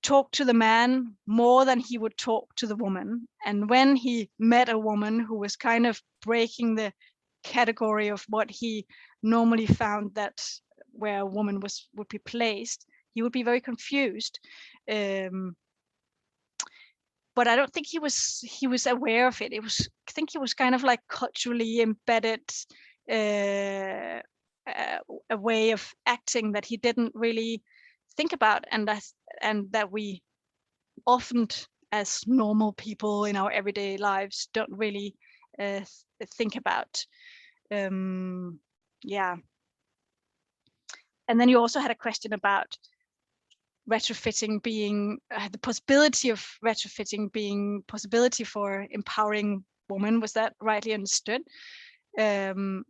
talk to the man more than he would talk to the woman. And when he met a woman who was kind of breaking the category of what he normally found that where a woman would be placed, he would be very confused. But I don't think he was aware of it. I think he was kind of like culturally embedded a way of acting that he didn't really think about, and that we often, as normal people in our everyday lives, don't really think about. Yeah. And then you also had a question about retrofitting being the possibility of retrofitting being possibility for empowering women. Was that rightly understood? And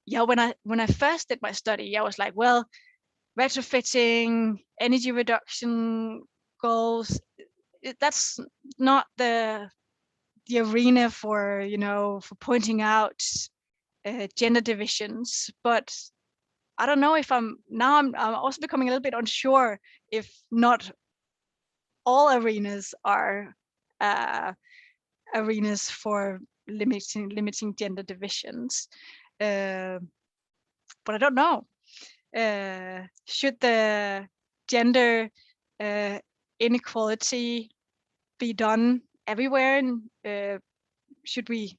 yeah, when I first did my study, I was like, well, retrofitting, energy reduction goals, that's not the arena for, for pointing out gender divisions. But I don't know if I'm also becoming a little bit unsure if not all arenas are arenas for limiting gender divisions. But I don't know. Should the gender inequality be done everywhere? And should we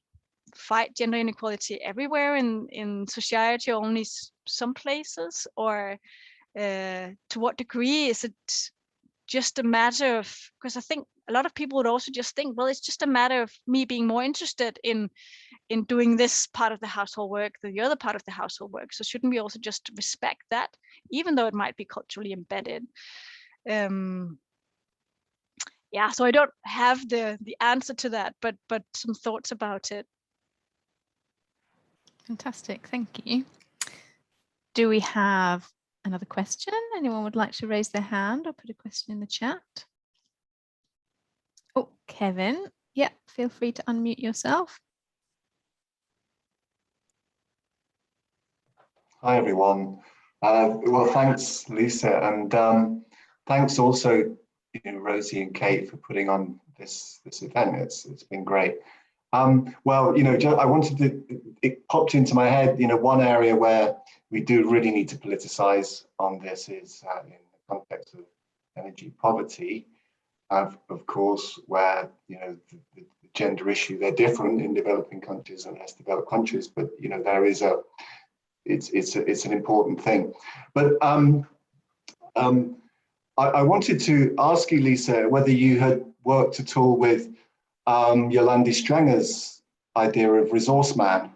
fight gender inequality everywhere in society, or only some places? Or to what degree is it just a matter of, because I think a lot of people would also just think, well, it's just a matter of me being more interested in doing this part of the household work than the other part of the household work. So shouldn't we also just respect that, even though it might be culturally embedded? Yeah, so I don't have the answer to that, but some thoughts about it. Fantastic, thank you. Do we have another question? Anyone would like to raise their hand or put a question in the chat? Oh, Kevin, yeah, feel free to unmute yourself. Hi, everyone. Well, thanks, Lisa, and thanks also, Rosie and Kate, for putting on this event. It's been great. Well, I wanted to, it popped into my head, one area where we do really need to politicize on this is in the context of energy poverty, of course, where, the gender issue, they're different in developing countries and less developed countries, but, there is it's an important thing. But I wanted to ask you, Lisa, whether you had worked at all with Yolande Strenger's idea of resource man,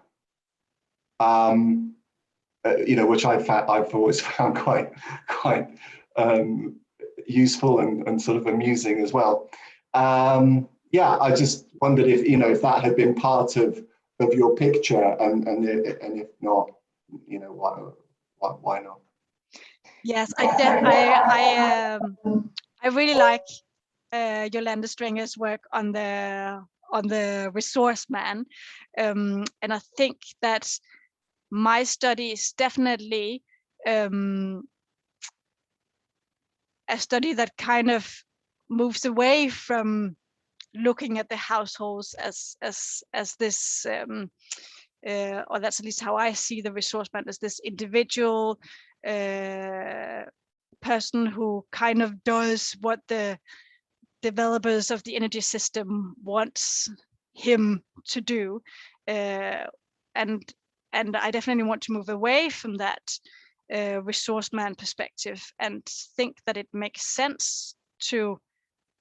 which I've always found quite useful and sort of amusing as well. Yeah, I just wondered if that had been part of your picture, and if not, why not? Yes, I really like Yolande Strenger's work on the resource man, and I think that my study is definitely a study that kind of moves away from looking at the households as this or that's at least how I see the resource man, as this individual person who kind of does what the developers of the energy system wants him to do, and I definitely want to move away from that resource man perspective, and think that it makes sense to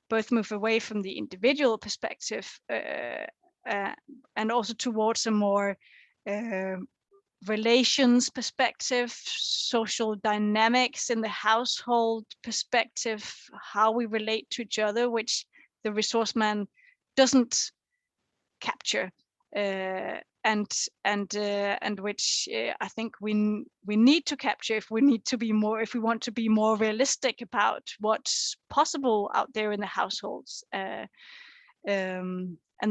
both move away from the individual perspective and also towards a more relations perspective, social dynamics in the household perspective, how we relate to each other, which the resource man doesn't capture. and which I think we need to capture if we want to be more realistic about what's possible out there in the households. And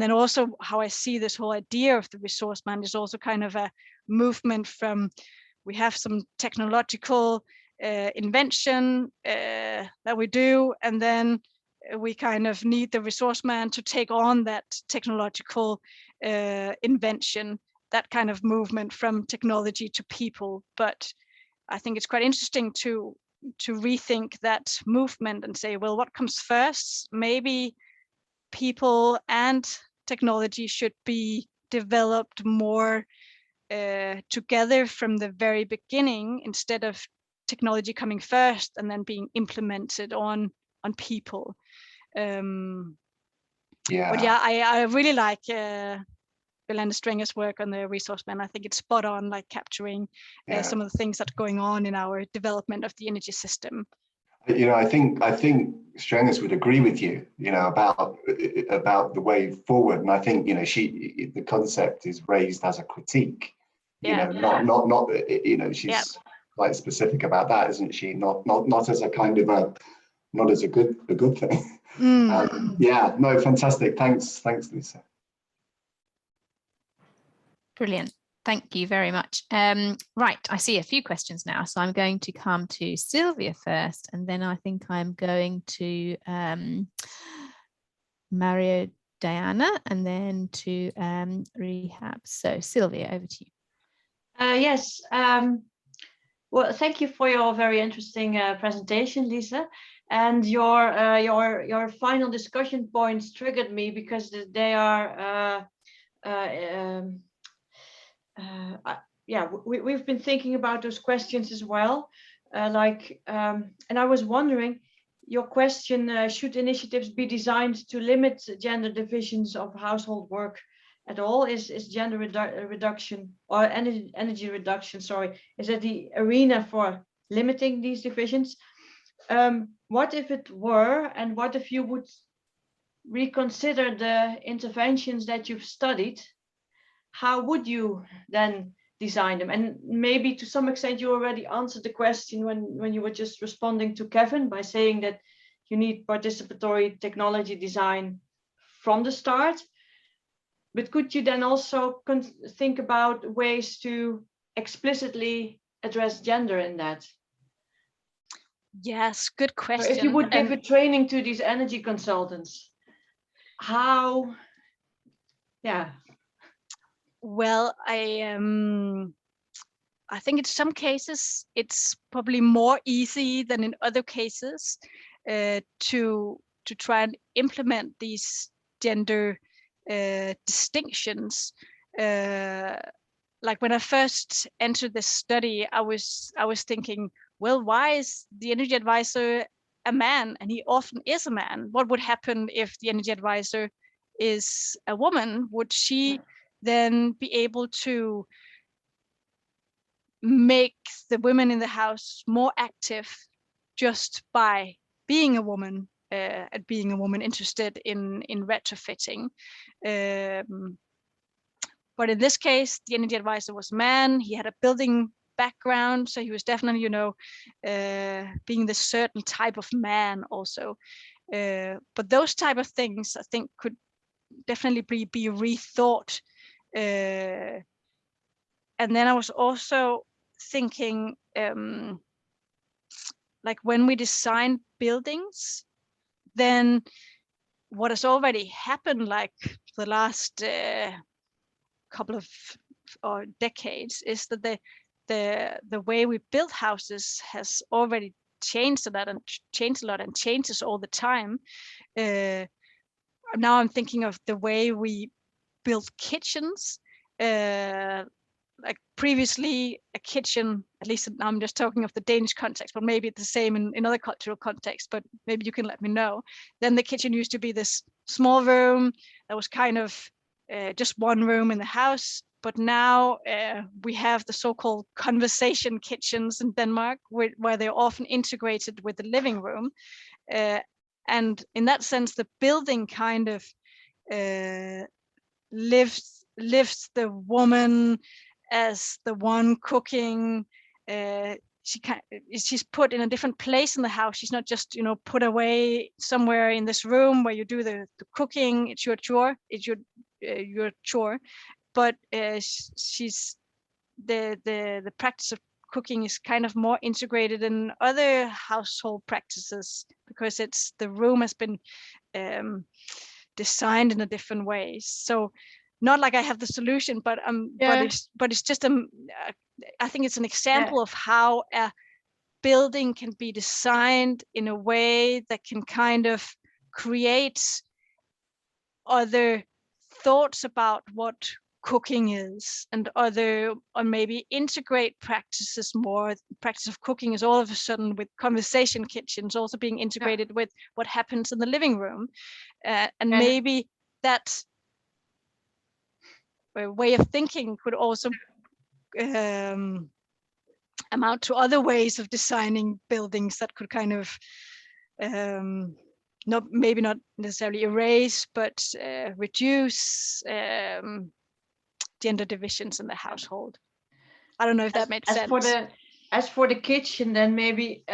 then also how I see this whole idea of the resource man is also kind of a movement from, we have some technological invention that we do, and then we kind of need the resource man to take on that technological invention, that kind of movement from technology to people. But I think it's quite interesting to rethink that movement and say, well, what comes first? Maybe people and technology should be developed more together from the very beginning, instead of technology coming first and then being implemented on people. But yeah, I really like Yolanda Strenger's work on the resource man. I think it's spot on, like capturing some of the things that are going on in our development of the energy system. You know, I think Strengers would agree with you, you know, about the way forward. And I think, you know, the concept is raised as a critique, you know, not you know, she's quite specific about that, isn't she? Not as a kind of not as a good thing. Yeah, no, fantastic. Thanks, Lisa. Brilliant. Thank you very much. Right, I see a few questions now, so I'm going to come to Sylvia first, and then I think I'm going to Mario Diana, and then to Rehab. So Sylvia, over to you. Yes. Well, thank you for your very interesting presentation, Lisa. And your final discussion points triggered me, because they are. We've been thinking about those questions as well. And I was wondering, your question, should initiatives be designed to limit gender divisions of household work at all? Is gender reduction or energy reduction, is it the arena for limiting these divisions? What if it were, and what if you would reconsider the interventions that you've studied? How would you then design them? And maybe to some extent you already answered the question when you were just responding to Kevin by saying that you need participatory technology design from the start. But could you then also think about ways to explicitly address gender in that? Yes, good question. If you would give a training to these energy consultants, how? Yeah. Well, I think in some cases it's probably more easy than in other cases to try and implement these gender distinctions. Like when I first entered this study, I was thinking, well, why is the energy advisor a man? And he often is a man. What would happen if the energy advisor is a woman? Would she then be able to make the women in the house more active just by being a woman, and being a woman interested in retrofitting? But in this case, the energy advisor was a man. He had a building background, so he was definitely, being this certain type of man also. But those type of things, I think, could definitely be rethought. And then I was also thinking, like when we design buildings, then what has already happened, like the last couple of decades, is that the way we build houses has already changed a lot and changes all the time. Now I'm thinking of the way we build kitchens. Like previously, a kitchen, at least I'm just talking of the Danish context, but maybe it's the same in other cultural contexts, but maybe you can let me know. Then the kitchen used to be this small room that was kind of just one room in the house. But now we have the so-called conversation kitchens in Denmark, where they're often integrated with the living room. And in that sense, the building kind of lives lives the woman as the one cooking. She's put in a different place in the house. She's not just, you know, put away somewhere in this room where you do the cooking. It's your chore. It's your chore. But she's the practice of cooking is kind of more integrated in other household practices, because the room has been designed in a different way. So not like I have the solution, but it's just I think it's an example of how a building can be designed in a way that can kind of create other thoughts about what cooking is, and or maybe integrate practices more. Practice of cooking is all of a sudden, with conversation kitchens, also being integrated with what happens in the living room, and maybe that way of thinking could also amount to other ways of designing buildings that could kind of maybe not necessarily erase, but reduce gender divisions in the household. I don't know if that made sense. As for the kitchen, then maybe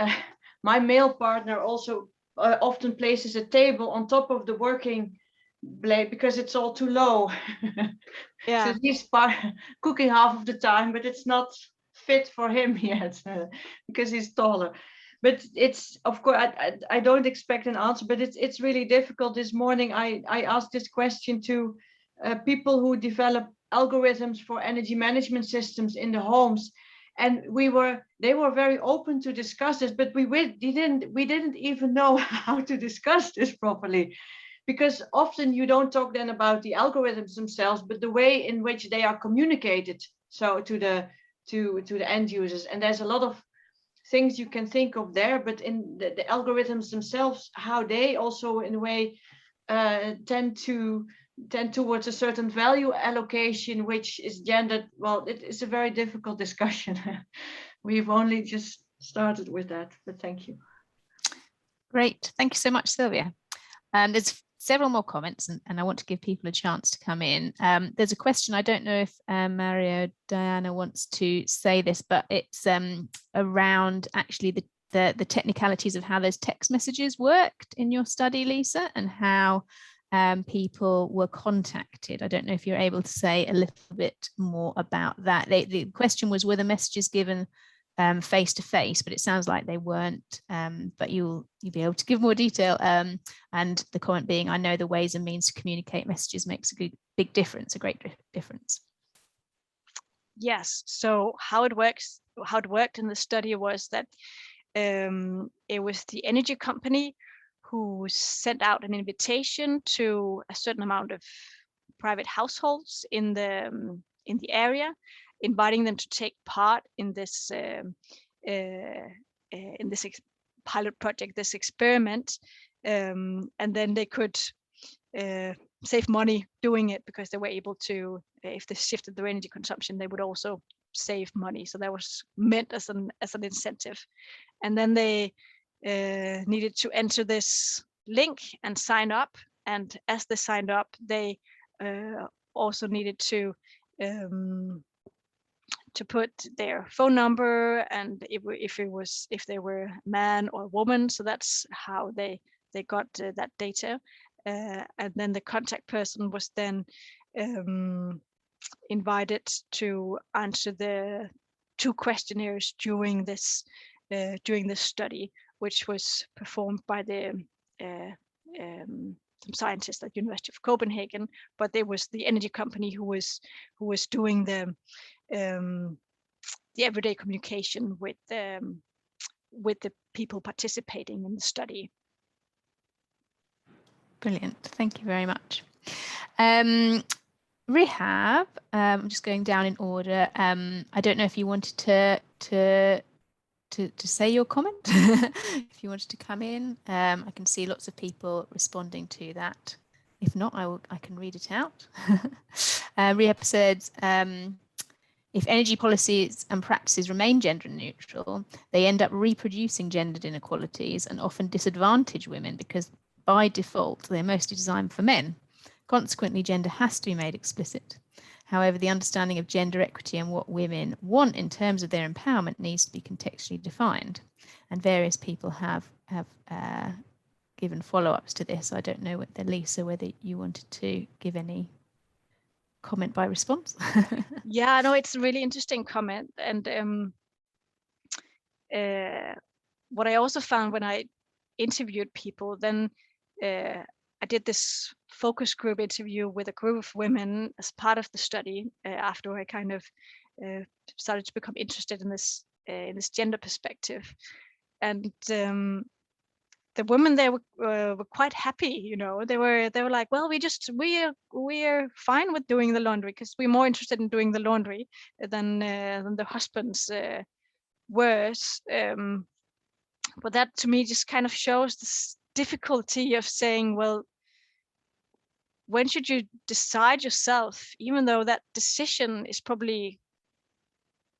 my male partner also often places a table on top of the working blade because it's all too low. So he's cooking half of the time, but it's not fit for him yet because he's taller. But it's, of course, I don't expect an answer, but it's really difficult. This morning I asked this question to people who develop algorithms for energy management systems in the homes, and they were very open to discuss this, but we didn't even know how to discuss this properly, because often you don't talk then about the algorithms themselves, but the way in which they are communicated to the end users. And there's a lot of things you can think of there, but in the algorithms themselves, how they also in a way tend towards a certain value allocation, which is gendered. Well, it is a very difficult discussion. We've only just started with that, but thank you. Great, thank you so much, Sylvia. There's several more comments, and I want to give people a chance to come in. There's a question, I don't know if Mario Diana wants to say this, but it's around actually the technicalities of how those text messages worked in your study, Lisa, and how people were contacted. I don't know if you're able to say a little bit more about that. The question was, were the messages given face to face, but it sounds like they weren't, but you'll be able to give more detail, and the comment being, I know the ways and means to communicate messages makes a big difference, a great difference. Yes, so how it worked in the study was that it was the energy company who sent out an invitation to a certain amount of private households in the area, inviting them to take part in this pilot project, this experiment, and then they could save money doing it, because they were able to, if they shifted their energy consumption, they would also save money. So that was meant as an incentive. And then they needed to enter this link and sign up. And as they signed up, they also needed to put their phone number, and if they were man or woman. So that's how they got that data. And then the contact person was then invited to answer the 2 questionnaires during this study, which was performed by some scientists at University of Copenhagen, but there was the energy company who was doing the everyday communication with the people participating in the study. Brilliant, thank you very much. Rehab, I'm just going down in order. I don't know if you wanted to say your comment. If you wanted to come in, I can see lots of people responding to that. If not, I can read it out. Rehab said, if energy policies and practices remain gender neutral, they end up reproducing gendered inequalities and often disadvantage women, because by default, they're mostly designed for men. Consequently, gender has to be made explicit. However, the understanding of gender equity and what women want in terms of their empowerment needs to be contextually defined. And various people have given follow-ups to this. I don't know whether, Lisa, whether you wanted to give any comment by response. Yeah, no, it's a really interesting comment. And what I also found when I interviewed people, then I did this focus group interview with a group of women as part of the study after I kind of started to become interested in this gender perspective. And the women there were quite happy, you know. They were like, well, we're fine with doing the laundry because we're more interested in doing the laundry than the husbands were. But that to me just kind of shows this difficulty of saying, well, when should you decide yourself, even though that decision is probably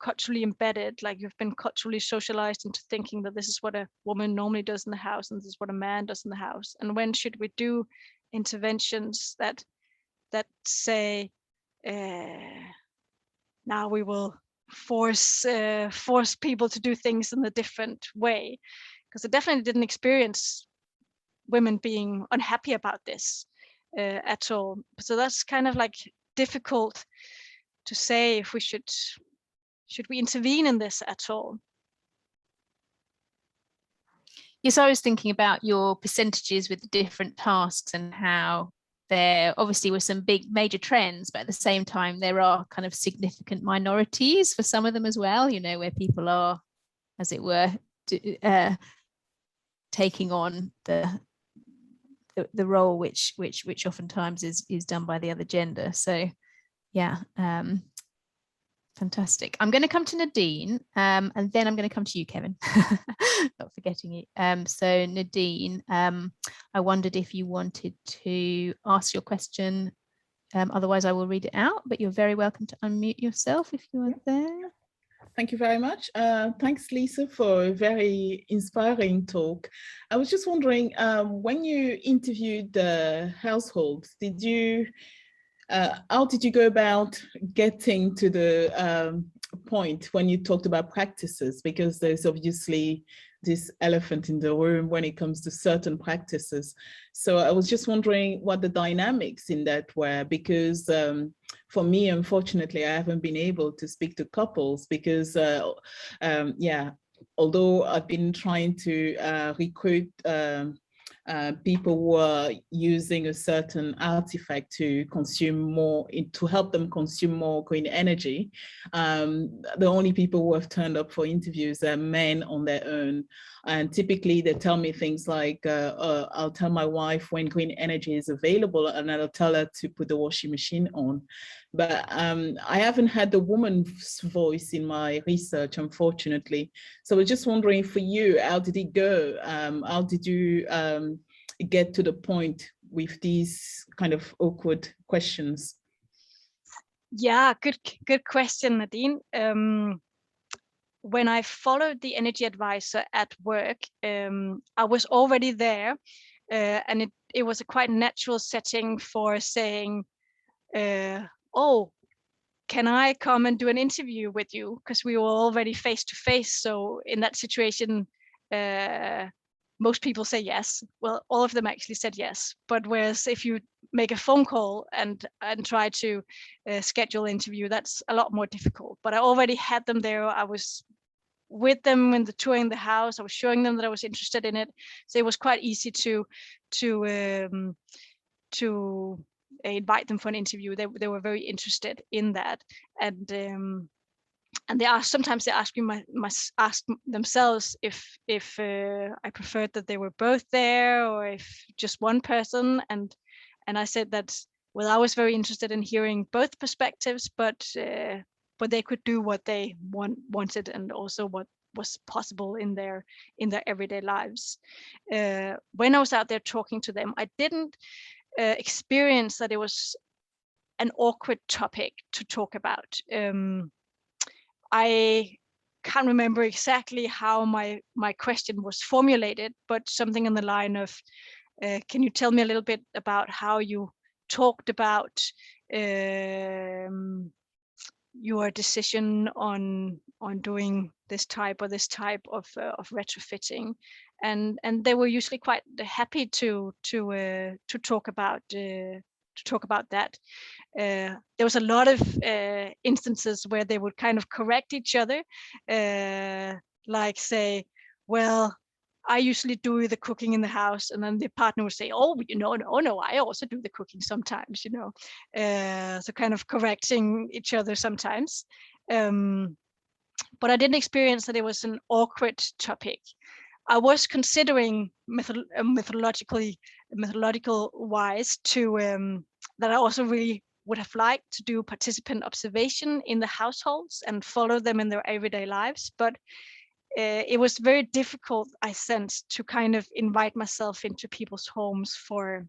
culturally embedded, like you've been culturally socialized into thinking that this is what a woman normally does in the house and this is what a man does in the house. And when should we do interventions that say now we will force people to do things in a different way? Because I definitely didn't experience women being unhappy about this at all. So that's kind of like difficult to say if we should we intervene in this at all. Yes, I was thinking about your percentages with the different tasks and how there obviously were some big major trends, but at the same time there are kind of significant minorities for some of them as well, you know, where people are, as it were, taking on the role which oftentimes is done by the other gender. So yeah, fantastic. I'm going to come to Nadine, and then I'm going to come to you, Kevin. Not forgetting you. So Nadine, I wondered if you wanted to ask your question. Otherwise, I will read it out, but you're very welcome to unmute yourself if you are there. Thank you very much. Thanks, Lisa, for a very inspiring talk. I was just wondering, when you interviewed the households, how did you go about getting to the point when you talked about practices? Because there's obviously this elephant in the room when it comes to certain practices. So I was just wondering what the dynamics in that were, because for me, unfortunately, I haven't been able to speak to couples because, although I've been trying to recruit people who are using a certain artifact to consume more, to help them consume more green energy. The only people who have turned up for interviews are men on their own. And typically they tell me things like, I'll tell my wife when green energy is available and I'll tell her to put the washing machine on. But I haven't had the woman's voice in my research, unfortunately. So I was just wondering for you, how did it go? How did you get to the point with these kind of awkward questions? Yeah, good question, Nadine. When I followed the energy advisor at work, I was already there, and it was a quite natural setting for saying, oh, can I come and do an interview with you? Because we were already face to face. So in that situation, most people say yes. Well, all of them actually said yes. But whereas if you make a phone call and try to schedule an interview, that's a lot more difficult. But I already had them there. I was with them when touring the house. I was showing them that I was interested in it. So it was quite easy to invite them for an interview. They were very interested in that, and they sometimes ask me ask themselves if I preferred that they were both there or if just one person, and I said that, well, I was very interested in hearing both perspectives, but they could do what they wanted and also what was possible in their everyday lives. When I was out there talking to them, I didn't experience that it was an awkward topic to talk about. I can't remember exactly how my question was formulated, but something in the line of, can you tell me a little bit about how you talked about your decision on doing this type of retrofitting, and they were usually quite happy to talk about that. There was a lot of instances where they would kind of correct each other, like say, well, I usually do the cooking in the house, and then the partner would say, oh, no, I also do the cooking sometimes, so kind of correcting each other sometimes. But I didn't experience that it was an awkward topic. I was considering methodological wise to that I also really would have liked to do participant observation in the households and follow them in their everyday lives, but it was very difficult, I sensed, to kind of invite myself into people's homes for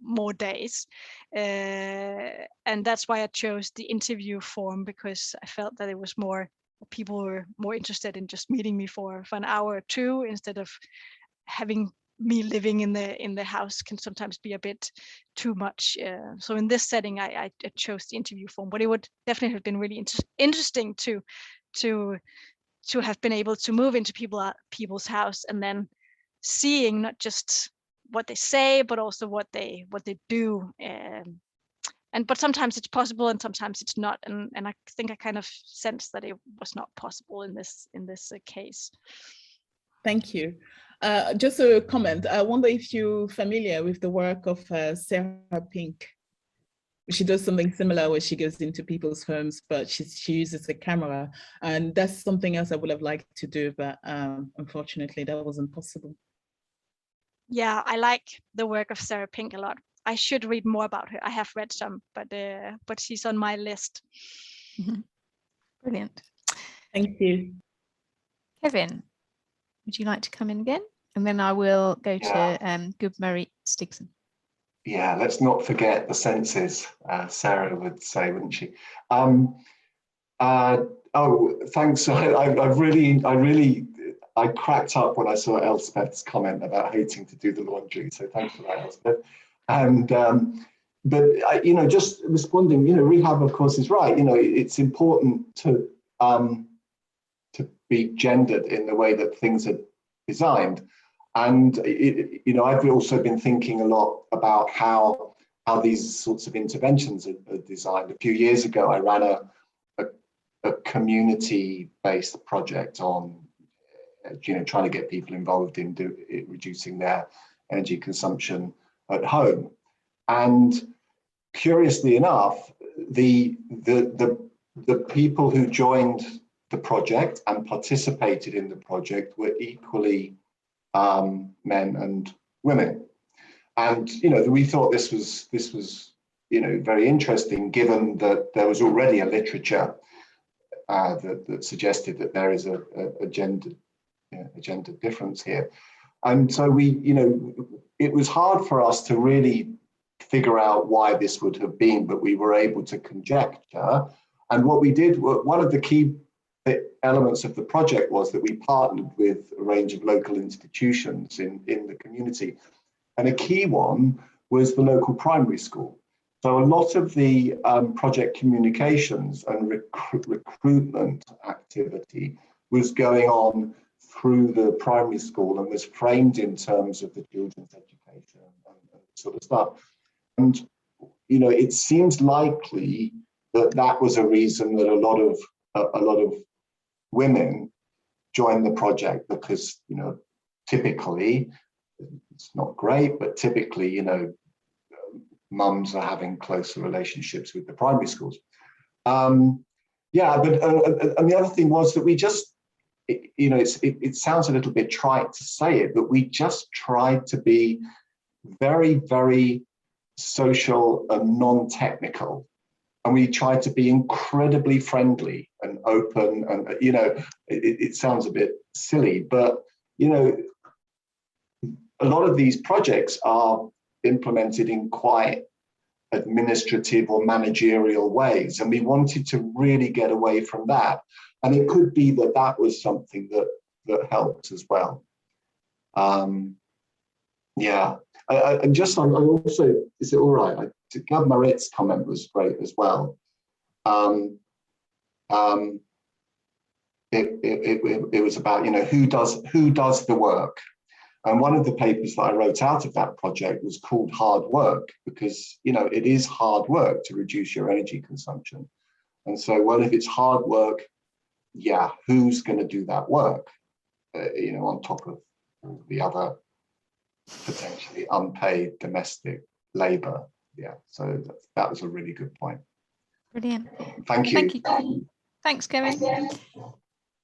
more days, and that's why I chose the interview form, because I felt that it was more, people were more interested in just meeting me for an hour or two, instead of having me living in the house can sometimes be a bit too much. So in this setting, I chose the interview form, but it would definitely have been really interesting to have been able to move into people's house and then seeing not just what they say, but also what they do. But sometimes it's possible and sometimes it's not. And I think I kind of sensed that it was not possible in this case. Thank you. Just a comment. I wonder if you're familiar with the work of Sarah Pink. She does something similar where she goes into people's homes, but she uses a camera. And that's something else I would have liked to do, but unfortunately that wasn't possible. Yeah, I like the work of Sarah Pink a lot. I should read more about her. I have read some, but she's on my list. Brilliant. Thank you. Kevin, would you like to come in again? And then I will go to Gudmarie Stigson. Yeah, let's not forget the senses, Sarah would say, wouldn't she? Oh, thanks. I cracked up when I saw Elspeth's comment about hating to do the laundry. So thanks for that, Elspeth. And but just responding, Rehab, of course, is right. It's important to be gendered in the way that things are designed. And I've also been thinking a lot about how these sorts of interventions are designed. A few years ago, I ran a community-based project on trying to get people involved in reducing their energy consumption at home. And curiously enough, the people who joined the project and participated in the project were equally men and women, and we thought this was very interesting, given that there was already a literature that suggested that there is a gender difference here, and so it was hard for us to really figure out why this would have been, but we were able to conjecture. And what we did, one of the key elements of the project was that we partnered with a range of local institutions in the community. And a key one was the local primary school. So a lot of the project communications and recruitment activity was going on through the primary school and was framed in terms of the children's education and sort of stuff. And, it seems likely that was a reason that a lot of women join the project, because typically, it's not great, but typically mums are having closer relationships with the primary schools. And the other thing was that we just it sounds a little bit trite to say it, but we just tried to be very, very social and non-technical. And we tried to be incredibly friendly and open. And, it sounds a bit silly, but, a lot of these projects are implemented in quite administrative or managerial ways. And we wanted to really get away from that. And it could be that was something that helped as well. And just I also, is it all right? Gab Marit's comment was great as well. It was about, you know, who does the work. And one of the papers that I wrote out of that project was called Hard Work, because, you know, it is hard work to reduce your energy consumption. And so, well, if it's hard work, yeah, who's going to do that work? You know, on top of all the other potentially unpaid domestic labor. Yeah, so that was a really good point. Brilliant. Thank you. Thank you. Thanks, Kevin.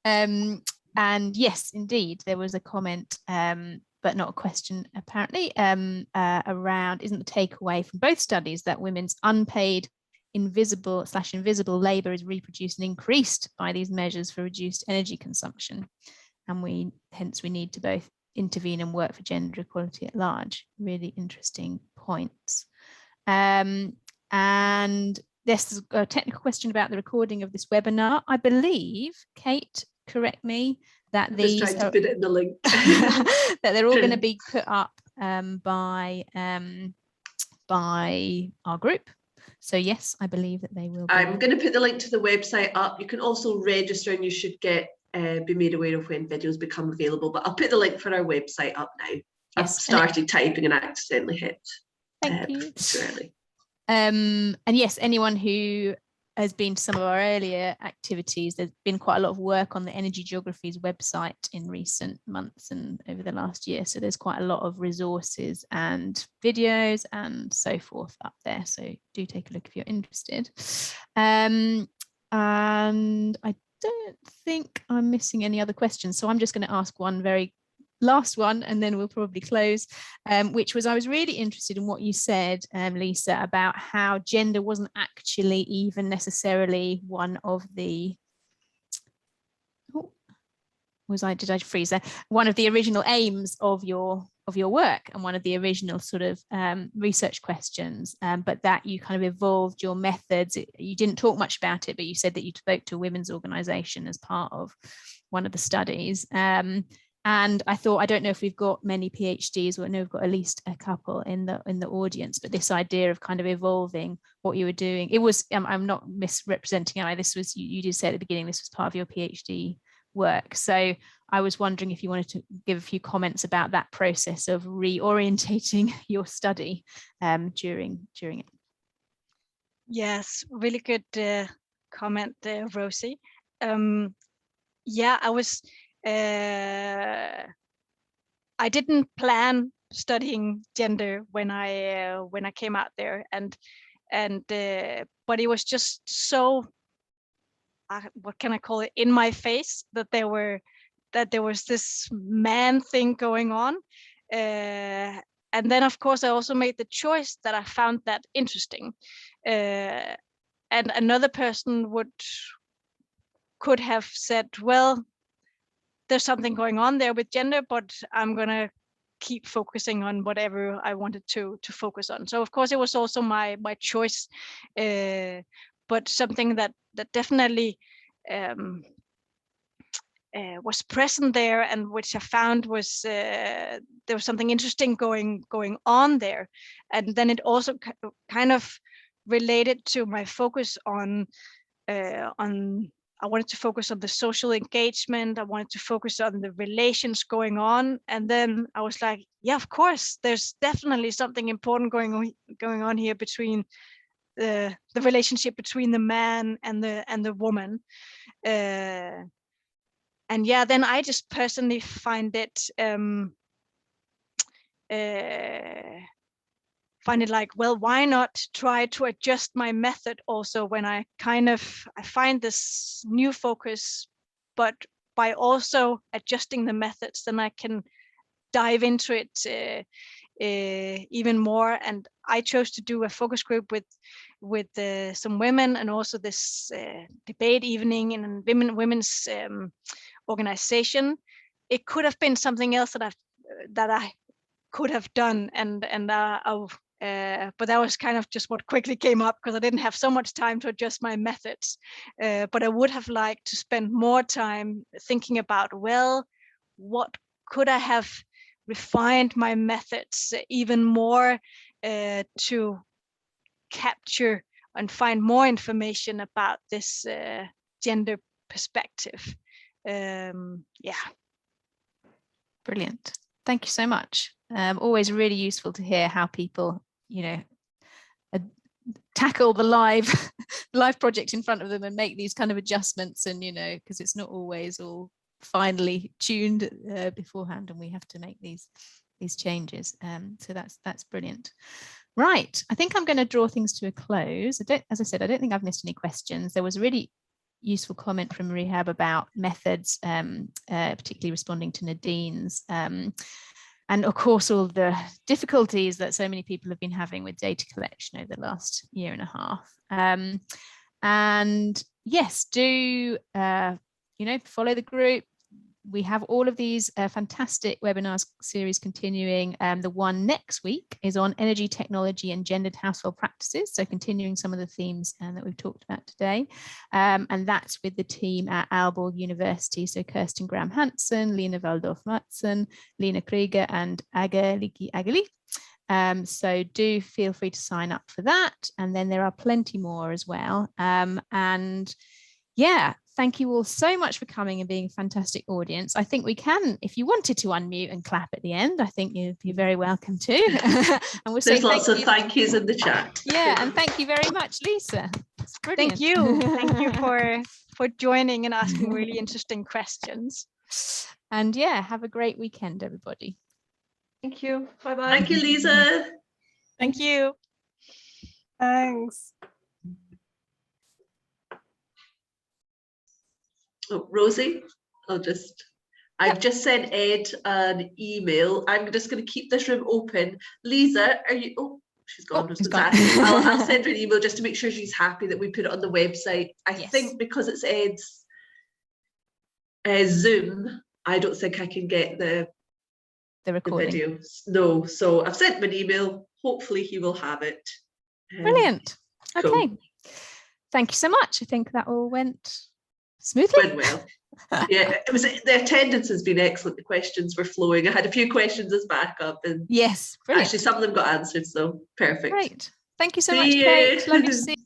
And yes, indeed, there was a comment, but not a question apparently, around, isn't the takeaway from both studies that women's unpaid invisible labor is reproduced and increased by these measures for reduced energy consumption, and hence we need to both intervene and work for gender equality at large. Really interesting points. And this is a technical question about the recording of this webinar. I believe, Kate, correct me, that these just trying to put it in the link. that they're all going to be put up by our group. So yes, I believe that they will be. I'm going to put the link to the website up. You can also register, and you should be made aware of when videos become available. But I'll put the link for our website up now. Yes, I've started typing and accidentally hit thank you. Too early. And yes, anyone who has been to some of our earlier activities, there's been quite a lot of work on the Energy Geographies website in recent months and over the last year. So there's quite a lot of resources and videos and so forth up there. So do take a look if you're interested. And I don't think I'm missing any other questions. So I'm just going to ask one very last one, and then we'll probably close, which was, I was really interested in what you said, Lisa, about how gender wasn't actually even necessarily one of the, did I freeze there? One of the original aims of your work and one of the original sort of research questions, but that you kind of evolved your methods. You didn't talk much about it, but you said that you spoke to a women's organization as part of one of the studies. And I thought, I don't know if we've got many PhDs, or I know we've got at least a couple in the audience, but this idea of kind of evolving what you were doing, it was, I'm not misrepresenting it, this was, you did say at the beginning, this was part of your PhD work. So I was wondering if you wanted to give a few comments about that process of reorientating your study during it. Yes, really good comment there, Rosie. Yeah, I didn't plan studying gender when I came out there, but it was just so what can I call it, in my face, that there was this man thing going on, and then of course I also made the choice that I found that interesting, and another person could have said, well, there's something going on there with gender, but I'm gonna keep focusing on whatever I wanted to focus on. So of course it was also my choice, but something that definitely was present there, and which I found was there was something interesting going on there, and then it also kind of related to my focus on I wanted to focus on the social engagement. I wanted to focus on the relations going on. And then I was like, yeah, of course, there's definitely something important going on here between the relationship between the man and the woman. And yeah, then I just personally find it like, well, why not try to adjust my method also when I find this new focus, but by also adjusting the methods, then I can dive into it even more. And I chose to do a focus group with some women, and also this debate evening in a women's organization. It could have been something else that I could have done, but that was kind of just what quickly came up, because I didn't have so much time to adjust my methods. But I would have liked to spend more time thinking about, well, what could I have refined my methods even more to capture and find more information about this gender perspective. Yeah. Brilliant. Thank you so much. Always really useful to hear how people, tackle the live project in front of them and make these kind of adjustments, and because it's not always all finely tuned beforehand, and we have to make these changes. So that's brilliant. Right, I think I'm going to draw things to a close. As I said, I don't think I've missed any questions. There was a really useful comment from Rehab about methods, particularly responding to Nadine's, and of course all the difficulties that so many people have been having with data collection over the last year and a half. And yes, do follow the group. We have all of these fantastic webinars series continuing. The one next week is on energy technology and gendered household practices, so continuing some of the themes that we've talked about today. And that's with the team at Aalborg University, so Kirsten Graham-Hansen, Lena Waldorf-Matzen, Lena Krieger, and Ageliki Ageli. So do feel free to sign up for that. And then there are plenty more as well. And yeah, thank you all so much for coming and being a fantastic audience. I think we can, if you wanted to unmute and clap at the end, I think you'd be very welcome to. And we'll There's lots of thank yous in the chat. Yeah, and thank you very much, Lisa. It's brilliant. Thank you. Thank you for joining and asking really interesting questions. And yeah, have a great weekend, everybody. Thank you. Bye-bye. Thank you, Lisa. Thank you. Thanks. Oh, Rosie, I've just sent Ed an email. I'm just going to keep this room open. Lisa, are you? Oh, she's gone. Oh, she's gone. I'll send her an email just to make sure she's happy that we put it on the website. I think because it's Ed's Zoom, I don't think I can get the recording. The video. No, so I've sent him an email. Hopefully he will have it. Brilliant. Cool. Okay. Thank you so much. I think that all went smoothly. Went well. Yeah, the attendance has been excellent. The questions were flowing. I had a few questions as backup, and yes, brilliant. Actually some of them got answered, so perfect. Great. Thank you so much, Kate. Lovely to see you.